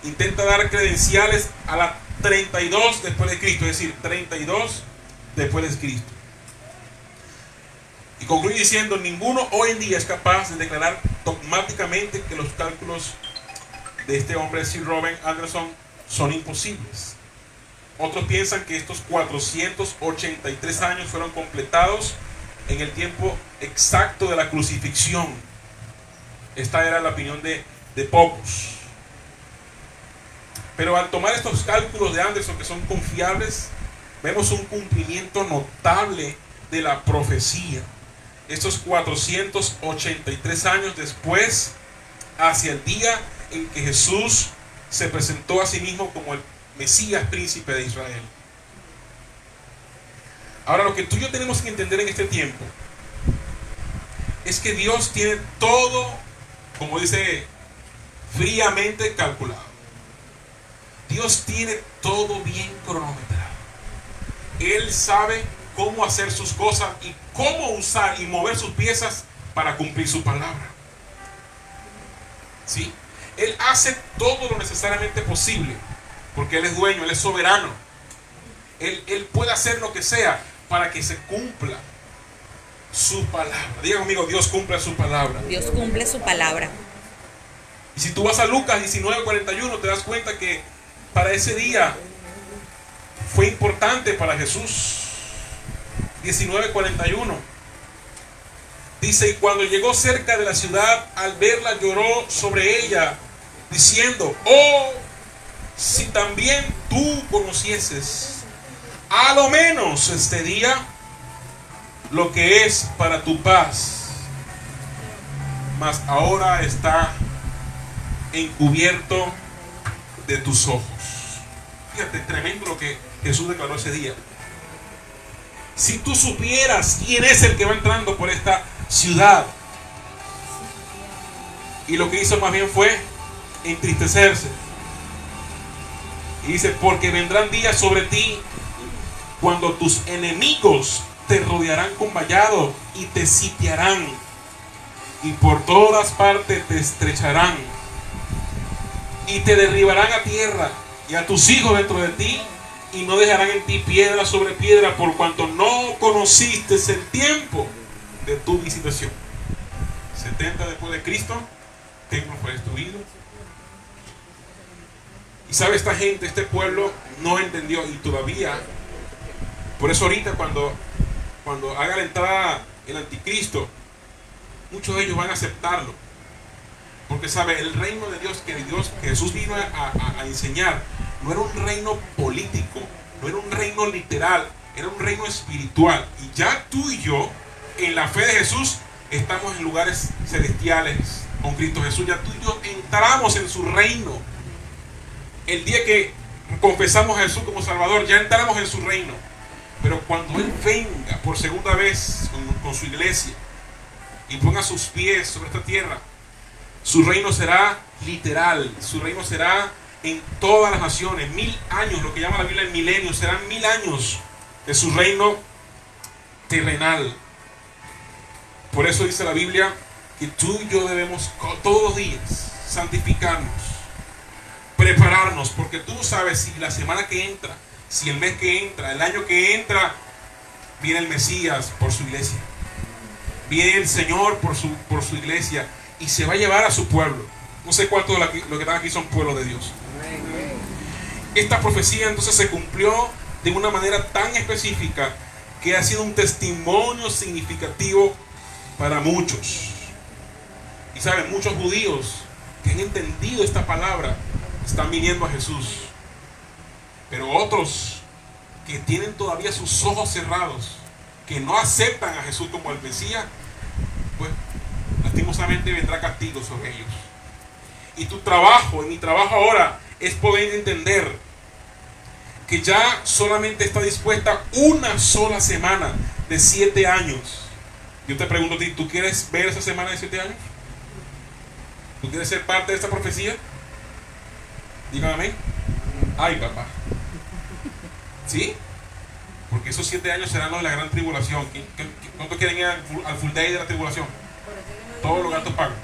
Speaker 1: intenta dar credenciales a la 32 después de Cristo, es decir, 32 después de Cristo. Y concluye diciendo: ninguno hoy en día es capaz de declarar dogmáticamente que los cálculos de este hombre, Sir Robert Anderson, son imposibles. Otros piensan que estos 483 años fueron completados en el tiempo exacto de la crucifixión. Esta era la opinión de pocos. Pero al tomar estos cálculos de Anderson, que son confiables, vemos un cumplimiento notable de la profecía. Estos 483 años después, hacia el día en que Jesús se presentó a sí mismo como el Mesías, príncipe de Israel. Ahora, lo que tú y yo tenemos que entender en este tiempo es que Dios tiene todo, como dice, fríamente calculado. Dios tiene todo bien cronometrado. Él sabe cómo hacer sus cosas y cómo usar y mover sus piezas para cumplir su palabra. ¿Sí? Él hace todo lo necesariamente posible, porque Él es dueño, Él es soberano. Él puede hacer lo que sea para que se cumpla su palabra. Diga conmigo: Dios cumple su palabra.
Speaker 3: Dios cumple su palabra.
Speaker 1: Y si tú vas a Lucas 19:41, te das cuenta que para ese día fue importante para Jesús. 19:41 dice: y cuando llegó cerca de la ciudad, al verla lloró sobre ella, diciendo: oh, si también tú conocieses a lo menos este día, lo que es para tu paz, mas ahora está encubierto de tus ojos. Fíjate, tremendo lo que Jesús declaró ese día. Si tú supieras quién es el que va entrando por esta ciudad. Y lo que hizo más bien fue entristecerse. Y dice: porque vendrán días sobre ti cuando tus enemigos te rodearán con vallado y te sitiarán, y por todas partes te estrecharán y te derribarán a tierra y a tus hijos dentro de ti, y no dejarán en ti piedra sobre piedra, por cuanto no conociste el tiempo de tu visitación. 70 después de Cristo, el templo fue destruido. Y sabe, esta gente, este pueblo no entendió, y todavía, por eso ahorita cuando haga la entrada el anticristo, muchos de ellos van a aceptarlo, porque sabe, el reino de Dios que Jesús vino a enseñar no era un reino político, no era un reino literal, era un reino espiritual. Y ya tú y yo, en la fe de Jesús, estamos en lugares celestiales con Cristo Jesús. Ya tú y yo entramos en su reino. El día que confesamos a Jesús como Salvador, ya entramos en su reino. Pero cuando Él venga por segunda vez con su iglesia, y ponga sus pies sobre esta tierra, su reino será literal, su reino será en todas las naciones. 1000 años, lo que llama la Biblia el milenio, serán 1000 años de su reino terrenal. Por eso dice la Biblia que tú y yo debemos todos los días santificarnos, prepararnos, porque tú sabes si la semana que entra, si el mes que entra, el año que entra, viene el Mesías por su iglesia, viene el Señor por su iglesia y se va a llevar a su pueblo. No sé cuántos de los que están aquí son pueblos de Dios. Esta profecía entonces se cumplió de una manera tan específica que ha sido un testimonio significativo para muchos. Y saben, muchos judíos que han entendido esta palabra están viniendo a Jesús. Pero otros que tienen todavía sus ojos cerrados, que no aceptan a Jesús como el Mesías, pues lastimosamente vendrá castigo sobre ellos. Y tu trabajo, mi trabajo ahora, es poder entender que ya solamente está dispuesta una sola semana de 7 años. Yo te pregunto a ti, ¿tú quieres ver esa semana de 7 años? ¿Tú quieres ser parte de esta profecía? Dígame amén. Ay, papá. ¿Sí? Porque esos 7 años serán los de la gran tribulación. ¿Cuántos quieren ir al full day de la tribulación? Todos los gastos pagan.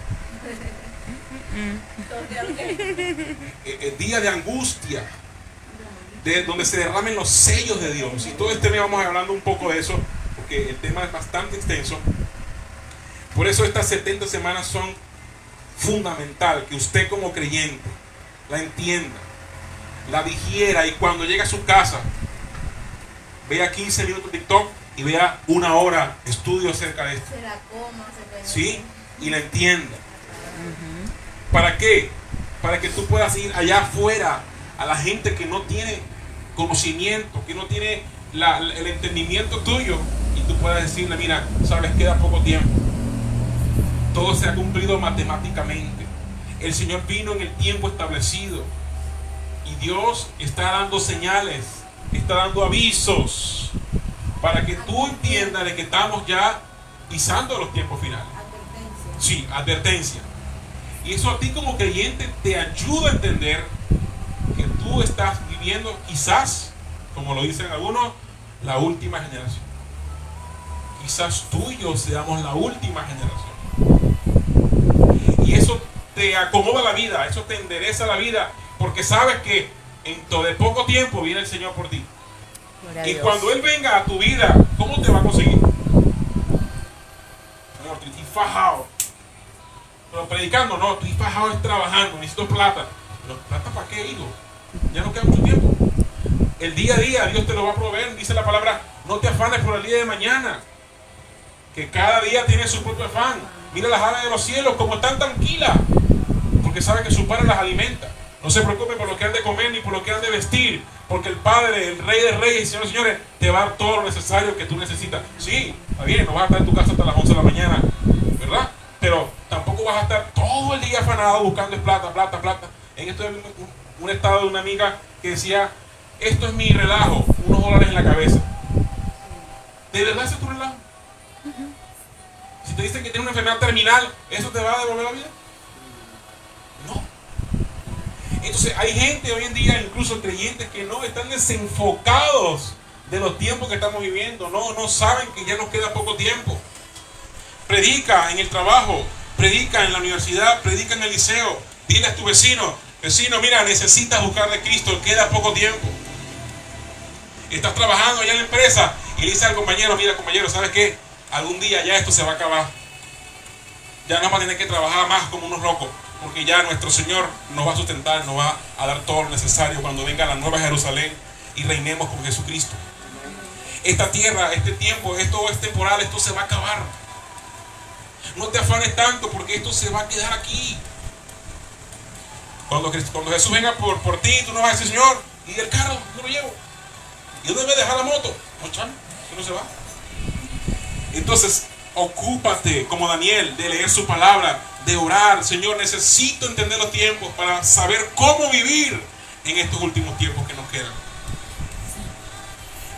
Speaker 1: El día de angustia, de donde se derramen los sellos de Dios. Y todo este mes vamos hablando un poco de eso, porque el tema es bastante extenso. Por eso estas 70 semanas son fundamental que usted como creyente la entienda, la digiera, y cuando llegue a su casa vea 15 minutos de TikTok y vea 1 hora estudio acerca de esto. ¿Sí? Y la entienda. ¿Para qué? Para que tú puedas ir allá afuera a la gente que no tiene conocimiento, que no tiene el entendimiento tuyo, y tú puedas decirle, mira, sabes, queda poco tiempo. Todo se ha cumplido matemáticamente. El Señor vino en el tiempo establecido. Y Dios está dando señales, está dando avisos para que tú entiendas de que estamos ya pisando los tiempos finales. Sí, advertencia. Y eso a ti como creyente te ayuda a entender que tú estás viviendo quizás, como lo dicen algunos, la última generación. Quizás tú y yo seamos la última generación. Y eso te acomoda la vida, eso te endereza la vida, porque sabes que dentro de poco tiempo viene el Señor por ti. Y cuando Él venga a tu vida, ¿cómo te va a conseguir? Señor, estoy fajado. Pero predicando, no, estoy fajado es trabajando, necesito plata. ¿Pero plata para qué, hijo? Ya no queda mucho tiempo. El día a día Dios te lo va a proveer. Dice la palabra, no te afanes por el día de mañana, que cada día tiene su propio afán. Mira las aves de los cielos como están tranquilas, porque sabe que su Padre las alimenta. No se preocupe por lo que han de comer ni por lo que han de vestir, porque el Padre, el Rey de Reyes y Señores de Señores, te va a dar todo lo necesario que tú necesitas. Sí, está bien, no vas a estar en tu casa hasta las 11 de la mañana, ¿verdad? Pero tampoco vas a estar todo el día afanado buscando plata, plata, plata. En esto hay un estado de una amiga que decía, esto es mi relajo, unos dólares en la cabeza. ¿De verdad ese es tu relajo? Si te dicen que tienes una enfermedad terminal, ¿eso te va a devolver la vida? No. Entonces hay gente hoy en día, incluso creyentes, que no están desenfocados de los tiempos que estamos viviendo. No saben que ya nos queda poco tiempo. Predica en el trabajo, predica en la universidad, predica en el liceo. Dile a tu vecino, mira, necesitas buscar de Cristo, queda poco tiempo. Estás trabajando allá en la empresa y le dices al compañero, mira compañero, ¿sabes qué? Algún día ya esto se va a acabar. Ya no vamos a tener que trabajar más como unos locos, porque ya nuestro Señor nos va a sustentar, nos va a dar todo lo necesario cuando venga la nueva Jerusalén y reinemos con Jesucristo. Esta tierra, este tiempo, esto es temporal, esto se va a acabar. No te afanes tanto porque esto se va a quedar aquí. Cuando Jesús venga por ti, tú no vas a decir, Señor, ¿y el carro? ¿No lo llevo? ¿Y dónde voy a dejar la moto? No, chamo, que no se va. Entonces, ocúpate como Daniel de leer su palabra, de orar. Señor, necesito entender los tiempos para saber cómo vivir en estos últimos tiempos que nos quedan.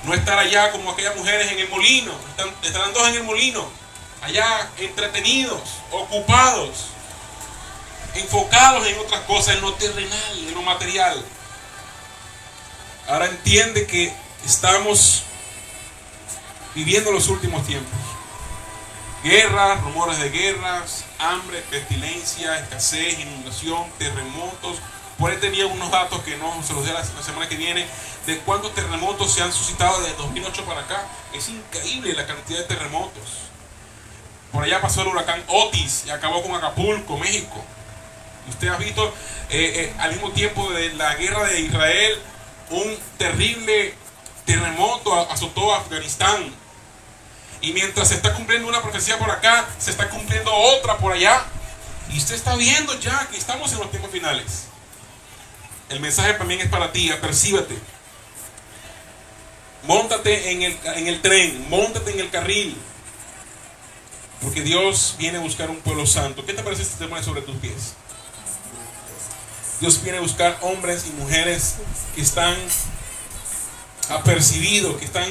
Speaker 1: No estar allá como aquellas mujeres en el molino. Estarán dos en el molino. allá entretenidos, ocupados, enfocados en otras cosas, en lo terrenal, en lo material. Ahora entiende que estamos viviendo los últimos tiempos. Guerras, rumores de guerras, hambre, pestilencia, escasez, inundación, terremotos. Por ahí tenía unos datos que no se los dé la semana que viene, de cuántos terremotos se han suscitado desde 2008 para acá. Es increíble la cantidad de terremotos. Por allá pasó el huracán Otis y acabó con Acapulco, México. Usted ha visto al mismo tiempo de la guerra de Israel, un terrible terremoto azotó a Afganistán. Y mientras se está cumpliendo una profecía por acá, se está cumpliendo otra por allá. Y usted está viendo ya que estamos en los tiempos finales. El mensaje también es para ti, apercíbete. Móntate en el tren, móntate en el carril. Porque Dios viene a buscar un pueblo santo. ¿Qué te parece este tema sobre tus pies? Dios viene a buscar hombres y mujeres que están apercibidos, que están